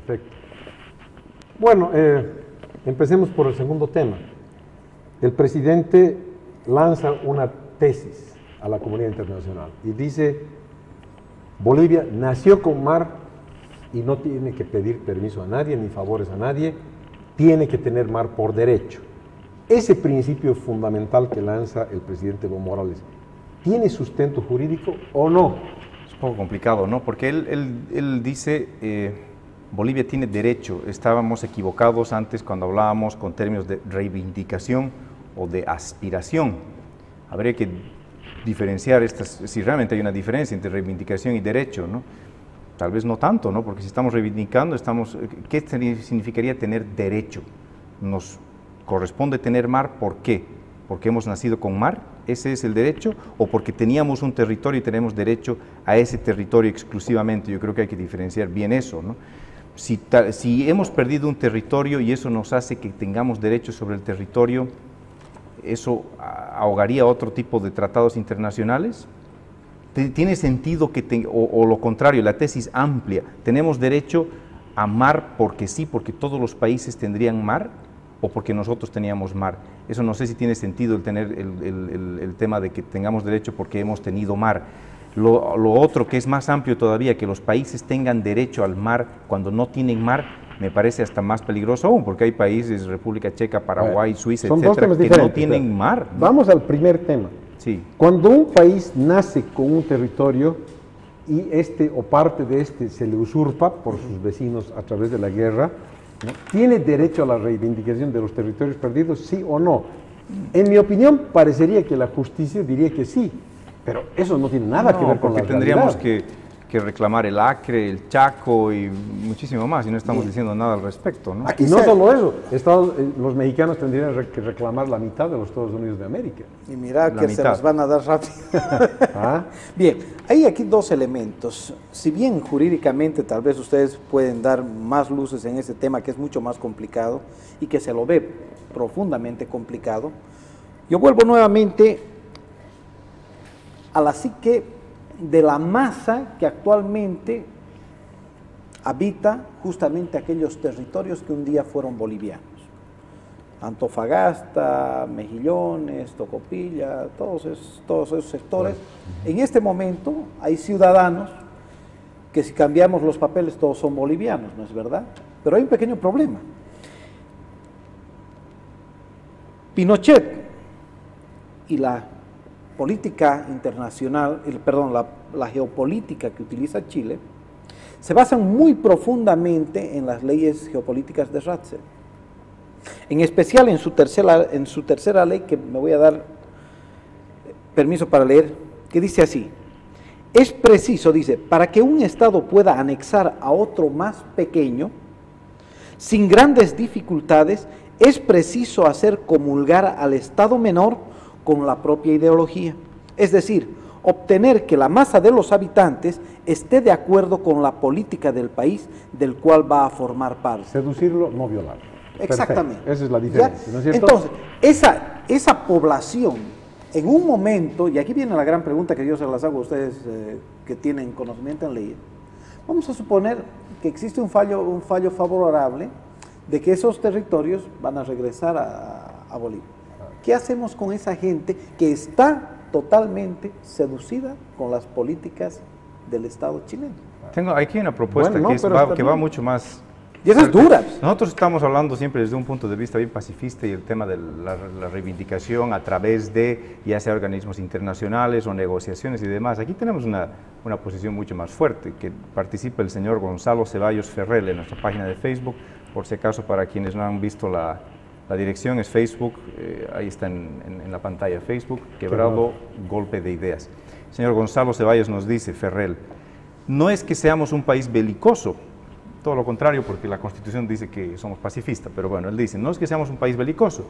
Perfecto. Bueno, empecemos por el segundo tema. El presidente lanza una tesis a la comunidad internacional y dice: Bolivia nació con mar y no tiene que pedir permiso a nadie ni favores a nadie, tiene que tener mar por derecho. Ese principio fundamental que lanza el presidente Evo Morales, ¿tiene sustento jurídico o no? Es un poco complicado, ¿no? Porque él dice, Bolivia tiene derecho. Estábamos equivocados antes cuando hablábamos con términos de reivindicación o de aspiración. Habría que diferenciar estas, si realmente hay una diferencia entre reivindicación y derecho, ¿no? Tal vez no tanto, ¿no? Porque si estamos reivindicando, ¿qué significaría tener derecho? Nos corresponde tener mar, ¿por qué? ¿Porque hemos nacido con mar? ¿Ese es el derecho? ¿O porque teníamos un territorio y tenemos derecho a ese territorio exclusivamente? Yo creo que hay que diferenciar bien eso, ¿no? Si hemos perdido un territorio y eso nos hace que tengamos derechos sobre el territorio, ¿eso ahogaría otro tipo de tratados internacionales? ¿Tiene sentido o lo contrario, la tesis amplia, tenemos derecho a mar porque sí, porque todos los países tendrían mar, o porque nosotros teníamos mar? Eso no sé si tiene sentido el tener el tema de que tengamos derecho porque hemos tenido mar. Lo otro, que es más amplio todavía, que los países tengan derecho al mar cuando no tienen mar, me parece hasta más peligroso aún, porque hay países, República Checa, Paraguay, Suiza, etcétera, que no tienen mar, ¿no? Vamos al primer tema. Sí. Cuando un país nace con un territorio y este o parte de este se le usurpa por sus vecinos a través de la guerra, ¿no?, ¿tiene derecho a la reivindicación de los territorios perdidos, sí o no? En mi opinión, parecería que la justicia diría que sí, pero eso no tiene nada que ver con la realidad. Tendríamos que reclamar el Acre, el Chaco y muchísimo más, y no estamos diciendo nada al respecto, ¿no? Y no solo eso, los mexicanos tendrían que reclamar la mitad de los Estados Unidos de América. Y mira que se los van a dar rápido. ¿Ah? Bien, hay aquí dos elementos. Si bien jurídicamente tal vez ustedes pueden dar más luces en ese tema, que es mucho más complicado y que se lo ve profundamente complicado, yo vuelvo nuevamente a la psique de la masa que actualmente habita justamente aquellos territorios que un día fueron bolivianos. Antofagasta, Mejillones, Tocopilla, todos esos sectores. En este momento hay ciudadanos que, si cambiamos los papeles, todos son bolivianos, ¿no es verdad? Pero hay un pequeño problema. Pinochet y la política internacional, la geopolítica que utiliza Chile, se basan muy profundamente en las leyes geopolíticas de Ratzel. En especial en su tercera ley, que me voy a dar permiso para leer, que dice así: es preciso, dice, para que un Estado pueda anexar a otro más pequeño, sin grandes dificultades, es preciso hacer comulgar al Estado menor con la propia ideología, es decir, obtener que la masa de los habitantes esté de acuerdo con la política del país del cual va a formar parte. Seducirlo, no violarlo. Exactamente. Perfecto. Esa es la diferencia, ¿no es cierto? Entonces, esa población, en un momento, y aquí viene la gran pregunta que yo se las hago a ustedes que tienen conocimiento en leyes, vamos a suponer que existe un fallo favorable de que esos territorios van a regresar a Bolivia. ¿Qué hacemos con esa gente que está totalmente seducida con las políticas del Estado chileno? Tengo aquí una propuesta que va mucho más... Y esas duras. Nosotros estamos hablando siempre desde un punto de vista bien pacifista, y el tema de la reivindicación a través de, ya sea organismos internacionales o negociaciones y demás. Aquí tenemos una posición mucho más fuerte, que participa el señor Gonzalo Ceballos Ferrell en nuestra página de Facebook. Por si acaso, para quienes no han visto la dirección, es Facebook, ahí está en la pantalla, Facebook, Quebrado Golpe de Ideas. El señor Gonzalo Ceballos nos dice, Ferrell, no es que seamos un país belicoso, todo lo contrario, porque la Constitución dice que somos pacifistas, pero bueno, él dice, no es que seamos un país belicoso,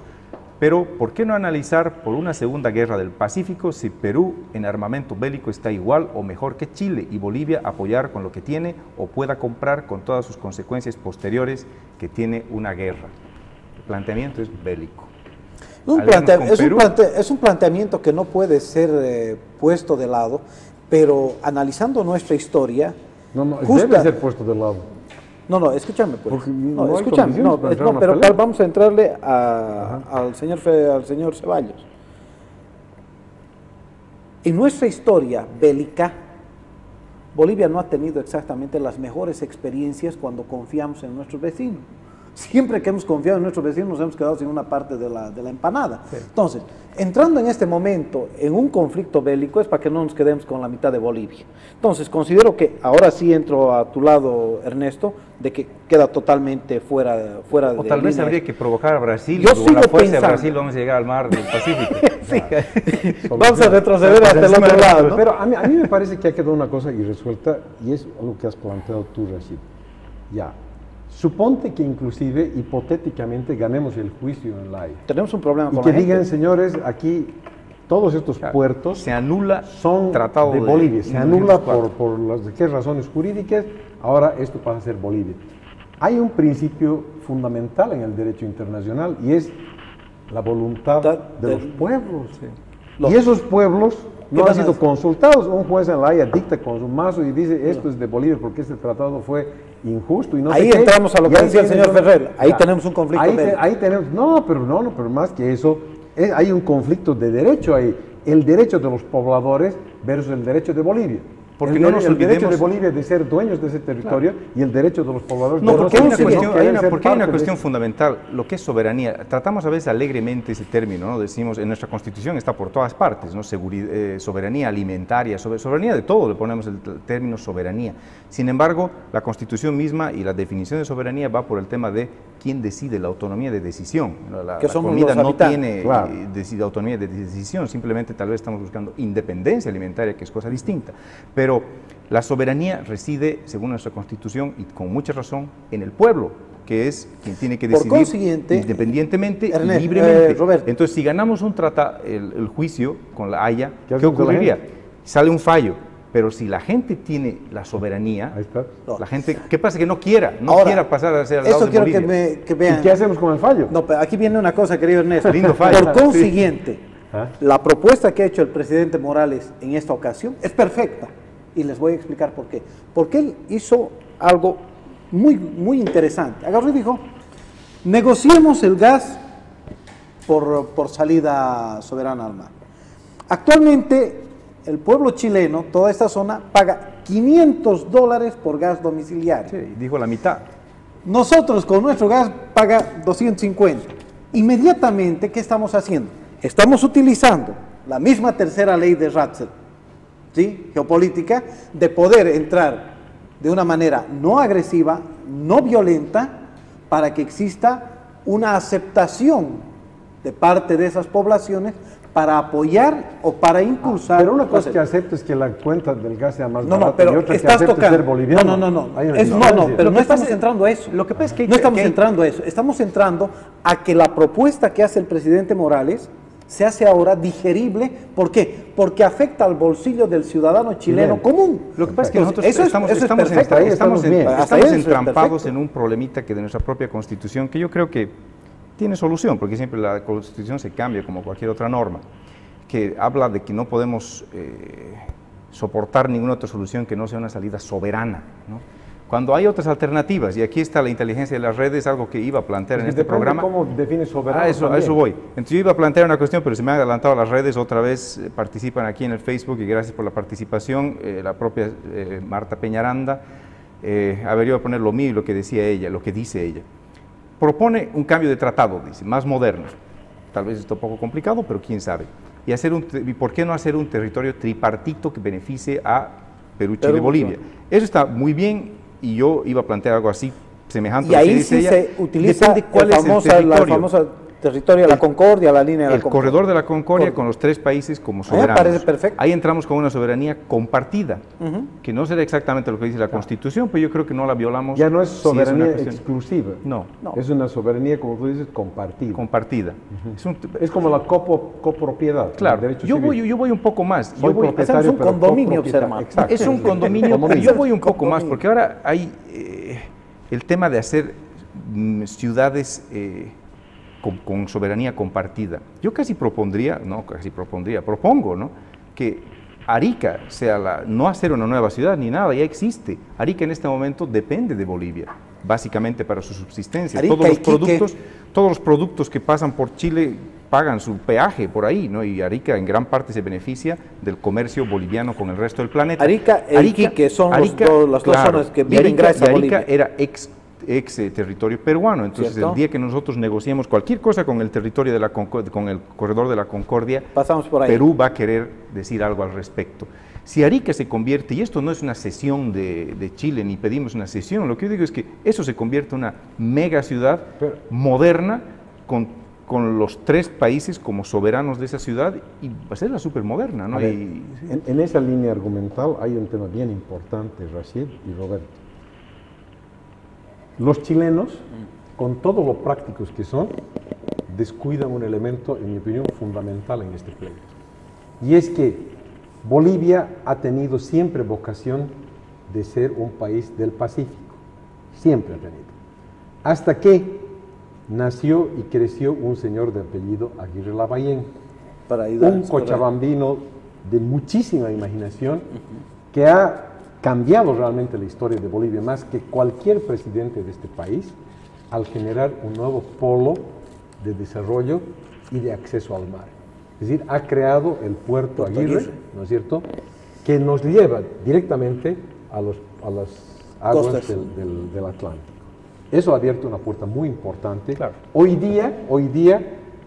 pero ¿por qué no analizar por una segunda guerra del Pacífico si Perú en armamento bélico está igual o mejor que Chile, y Bolivia apoyar con lo que tiene o pueda comprar con todas sus consecuencias posteriores que tiene una guerra? El planteamiento es bélico. Es un planteamiento que no puede ser puesto de lado, pero analizando nuestra historia... debe ser puesto de lado. No, escúchame pues. Porque No, hay escúchame. condiciones para entrar a una Pero pelea. vamos a entrarle al señor Ceballos. En nuestra historia bélica, Bolivia no ha tenido exactamente las mejores experiencias cuando confiamos en nuestros vecinos. Siempre que hemos confiado en nuestros vecinos nos hemos quedado sin una parte de la empanada. Sí. Entonces, entrando en este momento en un conflicto bélico es para que no nos quedemos con la mitad de Bolivia. Entonces, considero que, ahora sí entro a tu lado, Ernesto, de que queda totalmente fuera de O tal vez habría que provocar a Brasil, yo con la fuerza pensando. de Brasil vamos a llegar al mar del Pacífico. Sí. Vamos a retroceder hasta el otro lado, ¿no? Pero a mí me parece que ha quedado una cosa irresuelta y es lo que has planteado tú, Rashid. Ya. Suponte que inclusive, hipotéticamente, ganemos el juicio en La Haya. Tenemos un problema con y que la digan, gente. señores, aquí todos estos puertos se anula son tratado de Bolivia, se anula por las de qué razones jurídicas, ahora esto pasa a ser Bolivia. Hay un principio fundamental en el derecho internacional y es la voluntad de los pueblos. Sí. Y esos pueblos no han sido consultados. Un juez en La Haya dicta con su mazo y dice esto es de Bolivia porque este tratado fue injusto y no ahí sé entramos qué. A lo que decía el señor Ferrer, ahí tenemos un conflicto ahí tenemos, pero más que eso, hay un conflicto de derecho ahí, el derecho de los pobladores versus el derecho de Bolivia. Porque el no nos olvidemos... derecho de Bolivia de ser dueños de ese territorio y el derecho de los pobladores no, de porque hay una ser cuestión fundamental, lo que es soberanía. Tratamos a veces alegremente ese término, ¿no? Decimos, en nuestra Constitución está por todas partes, ¿no? Soberanía alimentaria, soberanía de todo, le ponemos el término soberanía. Sin embargo, la Constitución misma y la definición de soberanía va por el tema de quién decide, la autonomía de decisión. La comida no tiene autonomía de decisión, simplemente tal vez estamos buscando independencia alimentaria, que es cosa distinta. Pero la soberanía reside, según nuestra Constitución, y con mucha razón, en el pueblo, que es quien tiene que decidir independientemente y libremente. Entonces, si ganamos el juicio con La Haya, ¿qué ocurriría? Sale un fallo, pero si la gente tiene la soberanía, la gente, ¿qué pasa? Que no quiera pasar a ser al lado de Bolivia. Que vean. ¿Y qué hacemos con el fallo? No, pero aquí viene una cosa, querido Ernesto. Lindo fallo. Por consiguiente, la propuesta que ha hecho el presidente Morales en esta ocasión es perfecta. Y les voy a explicar por qué. Porque él hizo algo muy interesante. Agarró y dijo, negociemos el gas por salida soberana al mar. Actualmente, el pueblo chileno, toda esta zona, paga $500 por gas domiciliario. Sí, dijo la mitad. Nosotros con nuestro gas paga 250. Inmediatamente, ¿qué estamos haciendo? Estamos utilizando la misma tercera ley de Ratzel, ¿sí? Geopolítica, de poder entrar de una manera no agresiva, no violenta, para que exista una aceptación de parte de esas poblaciones para apoyar o para impulsar. Pero una cosa que acepto es que la cuenta del gas sea más barata, pero y otra estás que acepto ser boliviano. Pero no estamos entrando a eso. Lo que pasa es que no estamos entrando a eso. Estamos entrando a que la propuesta que hace el presidente Morales se hace ahora digerible. ¿Por qué? Porque afecta al bolsillo del ciudadano chileno común. Lo que pasa es que nosotros estamos entrampados en un problemita que de nuestra propia Constitución, que yo creo que tiene solución, porque siempre la Constitución se cambia como cualquier otra norma, que habla de que no podemos soportar ninguna otra solución que no sea una salida soberana, ¿no? Cuando hay otras alternativas, y aquí está la inteligencia de las redes, algo que iba a plantear en este programa. ¿Cómo defines soberano? A eso voy. Entonces yo iba a plantear una cuestión, pero se me han adelantado las redes, otra vez participan aquí en el Facebook, y gracias por la participación, la propia Marta Peñaranda, a ver, yo voy a poner lo mío y lo que decía ella, lo que dice ella. Propone un cambio de tratado, dice, más moderno. Tal vez esto es un poco complicado, pero quién sabe. Y ¿por qué no hacer un territorio tripartito que beneficie a Perú, Chile y Bolivia? Eso está muy bien, y yo iba a plantear algo así, semejante a lo que dice ella. Y ahí sí se utiliza la famosa territorio de la Concordia, la línea de la Concordia. El corredor de la Concordia con los tres países como soberanos. Me parece perfecto. Ahí entramos con una soberanía compartida, que no será exactamente lo que dice la Constitución, pero yo creo que no la violamos. Ya no es soberanía exclusiva. No. Es una soberanía, como tú dices, compartida. Compartida. Es como la copropiedad. Claro, yo voy un poco más. Hacemos un condominio, observa. Es un condominio, pero yo voy un poco más, porque ahora hay el tema de hacer ciudades con soberanía compartida. Yo propongo, ¿no?, que Arica sea no hacer una nueva ciudad ni nada, ya existe. Arica en este momento depende de Bolivia. básicamente para su subsistencia. Todos los productos que pasan por Chile pagan su peaje por ahí, ¿no? Y Arica en gran parte se beneficia del comercio boliviano con el resto del planeta. Arica e Iquique son las dos zonas que viven gracias a Bolivia. Arica era ex territorio peruano, entonces ¿cierto? El día que nosotros negociemos cualquier cosa con el territorio de con el corredor de la Concordia, pasamos por ahí. Perú va a querer decir algo al respecto. Si Arica se convierte, y esto no es una cesión de Chile, ni pedimos una cesión, lo que yo digo es que eso se convierte en una mega ciudad moderna con los 3 países como soberanos de esa ciudad, y va a ser la supermoderna, ¿no? En esa línea argumental hay un tema bien importante, Rashid y Roberto. Los chilenos, con todo lo prácticos que son, descuidan un elemento, en mi opinión, fundamental en este pleito. Y es que Bolivia ha tenido siempre vocación de ser un país del Pacífico. Siempre ha tenido. Hasta que nació y creció un señor de apellido Aguirre Lavallén, un cochabambino de muchísima imaginación que ha cambiado realmente la historia de Bolivia más que cualquier presidente de este país al generar un nuevo polo de desarrollo y de acceso al mar. Es decir, ha creado el puerto Aguirre, ¿no es cierto?, que nos lleva directamente a las aguas del Atlántico. Eso ha abierto una puerta muy importante. Claro. Hoy día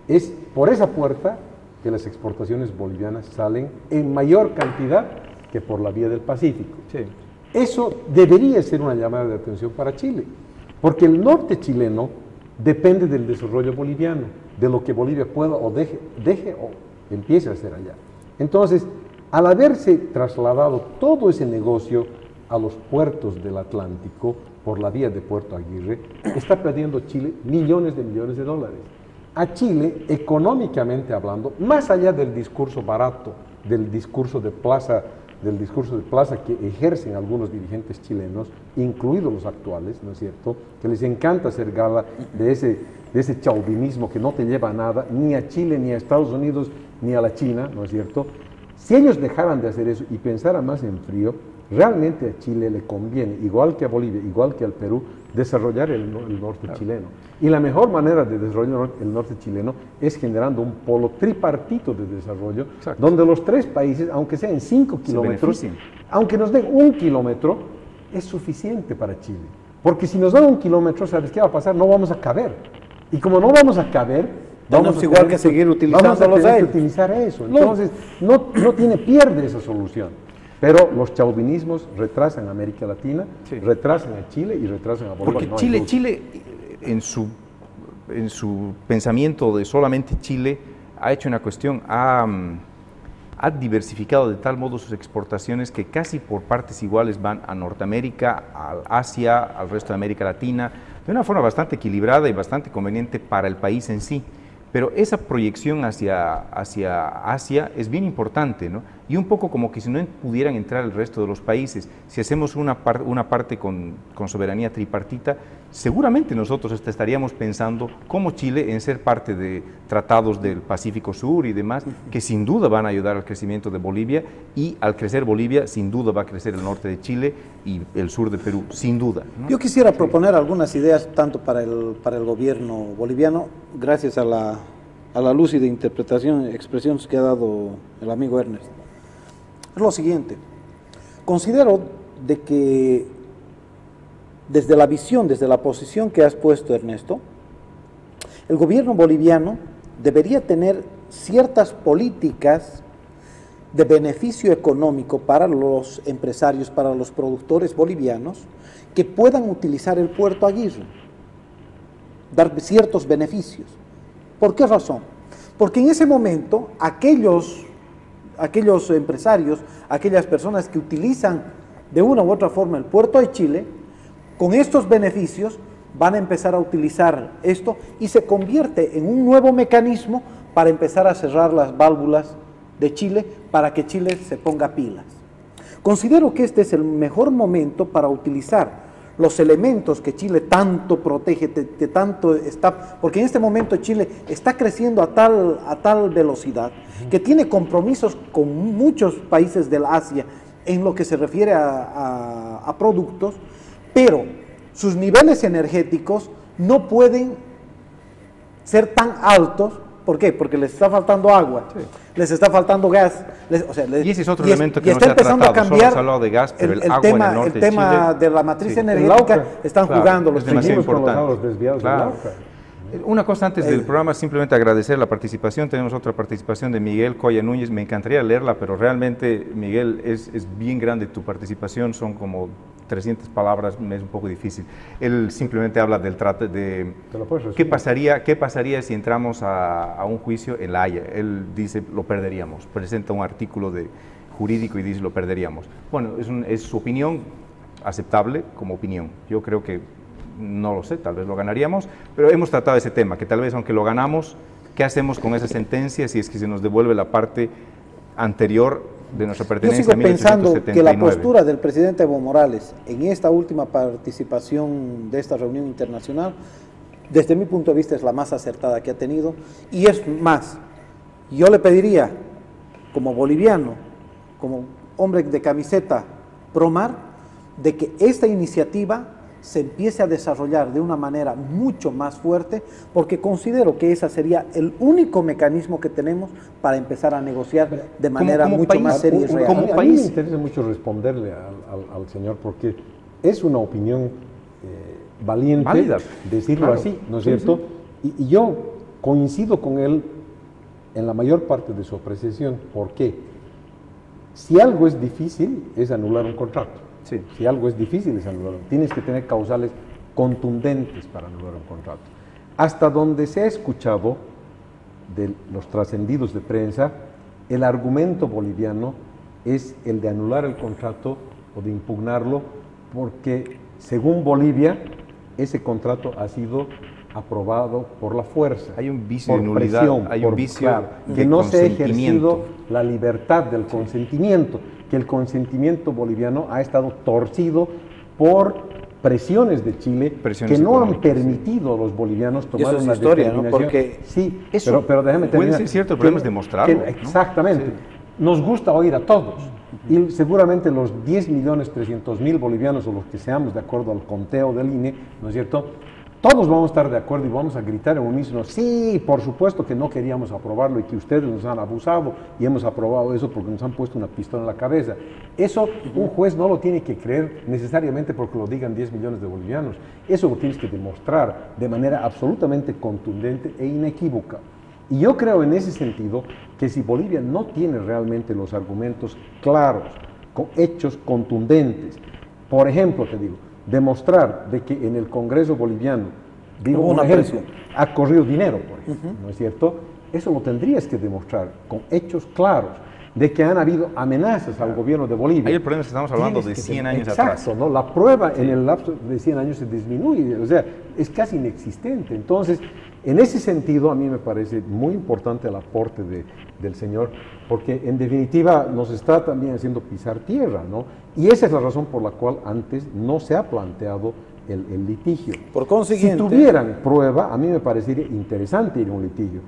es por esa puerta que las exportaciones bolivianas salen en mayor cantidad que por la vía del Pacífico. Sí. Eso debería ser una llamada de atención para Chile, porque el norte chileno depende del desarrollo boliviano, de lo que Bolivia pueda o deje o empiece a hacer allá. Entonces, al haberse trasladado todo ese negocio a los puertos del Atlántico por la vía de Puerto Aguirre, está perdiendo Chile millones de dólares. A Chile, económicamente hablando, más allá del discurso barato, del discurso de plaza que ejercen algunos dirigentes chilenos, incluidos los actuales, ¿no es cierto?, que les encanta hacer gala de ese chauvinismo que no te lleva a nada, ni a Chile, ni a Estados Unidos, ni a la China, ¿no es cierto? Si ellos dejaran de hacer eso y pensaran más en frío, realmente a Chile le conviene, igual que a Bolivia, igual que al Perú, desarrollar el norte chileno. Y la mejor manera de desarrollar el norte chileno es generando un polo tripartito de desarrollo, donde los 3 países, aunque sean 5 kilómetros, aunque nos den 1 kilómetro, es suficiente para Chile. Porque si nos dan 1 kilómetro, ¿sabes qué va a pasar? No vamos a caber. Y como no vamos a caber, vamos igual que seguir utilizar eso. Entonces, no tiene pierde esa solución. Pero los chauvinismos retrasan a América Latina, retrasan a Chile y retrasan a Bolivia. Porque Chile en su pensamiento de solamente Chile, ha hecho una cuestión, ha diversificado de tal modo sus exportaciones que casi por partes iguales van a Norteamérica, a Asia, al resto de América Latina, de una forma bastante equilibrada y bastante conveniente para el país en sí. Pero esa proyección hacia Asia es bien importante, ¿no? Y un poco como que si no pudieran entrar el resto de los países, si hacemos una parte con soberanía tripartita, seguramente nosotros estaríamos pensando, como Chile, en ser parte de tratados del Pacífico Sur y demás, que sin duda van a ayudar al crecimiento de Bolivia, y al crecer Bolivia, sin duda va a crecer el norte de Chile y el sur de Perú, sin duda, ¿no? Yo quisiera proponer algunas ideas, tanto para el gobierno boliviano, gracias a la lúcida interpretación y expresiones que ha dado el amigo Ernest. Es lo siguiente: considero de que desde la visión, desde la posición que has puesto, Ernesto, el gobierno boliviano debería tener ciertas políticas de beneficio económico para los empresarios, para los productores bolivianos, que puedan utilizar el puerto Aguirre, dar ciertos beneficios. ¿Por qué razón? Porque en ese momento aquellos empresarios, aquellas personas que utilizan de una u otra forma el puerto de Chile, con estos beneficios van a empezar a utilizar esto y se convierte en un nuevo mecanismo para empezar a cerrar las válvulas de Chile, para que Chile se ponga pilas. Considero que este es el mejor momento para utilizar los elementos que Chile tanto protege, que tanto está, porque en este momento Chile está creciendo a tal velocidad que tiene compromisos con muchos países del Asia en lo que se refiere a productos, pero sus niveles energéticos no pueden ser tan altos. ¿Por qué? Porque les está faltando agua, sí, les está faltando gas. Y ese es otro elemento que no se ha empezando tratado. A cambiar solo se ha hablado de gas, pero el agua tema, en el norte el tema de Chile, de la matriz sí, energética están jugando los demasiado importante. Los desviados del Lauca. Una cosa antes del programa, simplemente agradecer la participación. Tenemos otra participación de Miguel Coya Núñez. Me encantaría leerla, pero realmente, Miguel, es bien grande tu participación. Son como 300 palabras, me es un poco difícil. Él simplemente habla del trato de qué pasaría si entramos a un juicio en La Haya. Él dice, lo perderíamos. Presenta un artículo jurídico y dice, lo perderíamos. Bueno, es su opinión, aceptable como opinión. Yo creo que no lo sé, tal vez lo ganaríamos, pero hemos tratado ese tema, que tal vez aunque lo ganamos, ¿qué hacemos con esa sentencia si es que se nos devuelve la parte anterior de nuestra pertenencia a 1879? Yo sigo pensando que la postura del presidente Evo Morales en esta última participación de esta reunión internacional, desde mi punto de vista, es la más acertada que ha tenido, y es más, yo le pediría, como boliviano, como hombre de camiseta pro-mar, de que esta iniciativa se empiece a desarrollar de una manera mucho más fuerte, porque considero que ese sería el único mecanismo que tenemos para empezar a negociar de manera mucho más seria y real. A mí me interesa mucho responderle al señor, porque es una opinión valiente, válida, decirlo claro, así, ¿no es cierto? Sí. Y yo coincido con él en la mayor parte de su apreciación. ¿Por qué? Si algo es difícil, es anular un contrato. Sí. Si algo es difícil es anularlo. Tienes que tener causales contundentes para anular un contrato. Hasta donde se ha escuchado de los trascendidos de prensa, el argumento boliviano es el de anular el contrato o de impugnarlo, porque según Bolivia, ese contrato ha sido aprobado por la fuerza. Hay un vicio de nulidad, hay un vicio que no se ha ejercido la libertad del consentimiento, que el consentimiento boliviano ha estado torcido por presiones de Chile que no han permitido a los bolivianos tomar una determinación. ¿No? Porque sí, pero déjame terminar. Puede ser cierto, el problema es demostrarlo. ¿no? Exactamente. Sí. Nos gusta oír a todos. Y seguramente los 10.300.000 bolivianos, o los que seamos de acuerdo al conteo del INE, ¿no es cierto?, todos vamos a estar de acuerdo y vamos a gritar en unísono, sí, por supuesto que no queríamos aprobarlo y que ustedes nos han abusado y hemos aprobado eso porque nos han puesto una pistola en la cabeza. Eso un juez no lo tiene que creer necesariamente porque lo digan 10 millones de bolivianos. Eso lo tienes que demostrar de manera absolutamente contundente e inequívoca. Y yo creo en ese sentido que si Bolivia no tiene realmente los argumentos claros, con hechos contundentes, por ejemplo, te digo, demostrar de que en el Congreso boliviano, digo un ejemplo, ha corrido dinero, por ejemplo, ¿no es cierto? Eso lo tendrías que demostrar con hechos claros, de que han habido amenazas al gobierno de Bolivia. Ahí el problema es que estamos hablando de 100 años atrás. Exacto, ¿no? La prueba en el lapso de 100 años se disminuye, o sea, es casi inexistente. Entonces, en ese sentido, a mí me parece muy importante el aporte del señor, porque en definitiva nos está también haciendo pisar tierra, ¿no? Y esa es la razón por la cual antes no se ha planteado el litigio. Por consiguiente, si tuvieran prueba, a mí me parecería interesante ir a un litigio.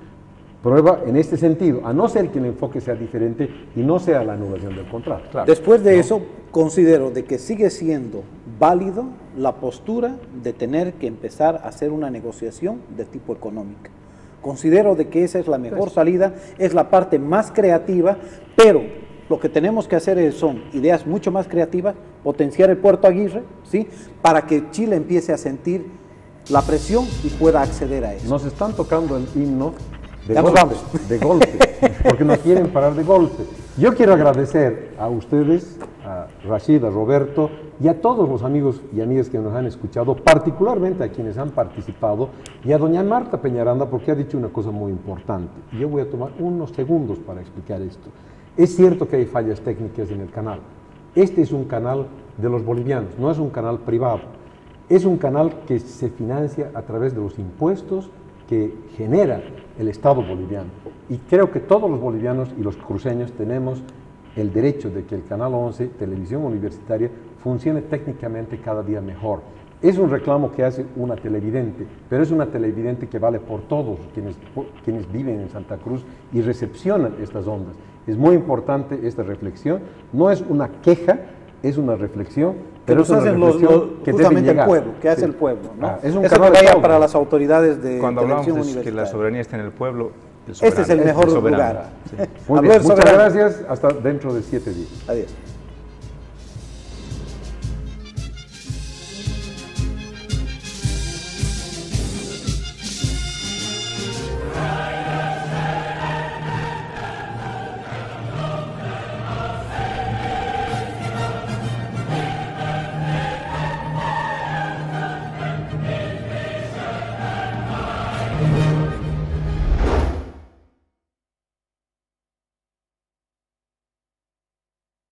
Prueba en este sentido, a no ser que el enfoque sea diferente y no sea la anulación del contrato. Claro. Después de eso, considero de que sigue siendo válido la postura de tener que empezar a hacer una negociación de tipo económica. Considero de que esa es la mejor salida, es la parte más creativa, pero lo que tenemos que hacer son ideas mucho más creativas, potenciar el Puerto Aguirre, ¿sí?, para que Chile empiece a sentir la presión y pueda acceder a eso. Nos están tocando el himno de golpe, porque nos quieren parar de golpe. Yo quiero agradecer a ustedes, a Rashid, a Roberto y a todos los amigos y amigas que nos han escuchado, particularmente a quienes han participado, y a doña Marta Peñaranda, porque ha dicho una cosa muy importante. Yo voy a tomar unos segundos para explicar esto. Es cierto que hay fallas técnicas en el canal. Este es un canal de los bolivianos, no es un canal privado. Es un canal que se financia a través de los impuestos que genera el Estado boliviano. Y creo que todos los bolivianos y los cruceños tenemos el derecho de que el Canal 11, Televisión Universitaria, funcione técnicamente cada día mejor. Es un reclamo que hace una televidente, pero es una televidente que vale por todos quienes viven en Santa Cruz y recepcionan estas ondas. Es muy importante esta reflexión, no es una queja, es una reflexión que los hacen justamente el pueblo, que hace el pueblo, ¿no? Es un eso que vaya para las autoridades de cuando hablamos de que la soberanía está en el pueblo, este es el mejor lugar. Sí. Muy bien, muchas gracias, hasta dentro de 7 días. Adiós.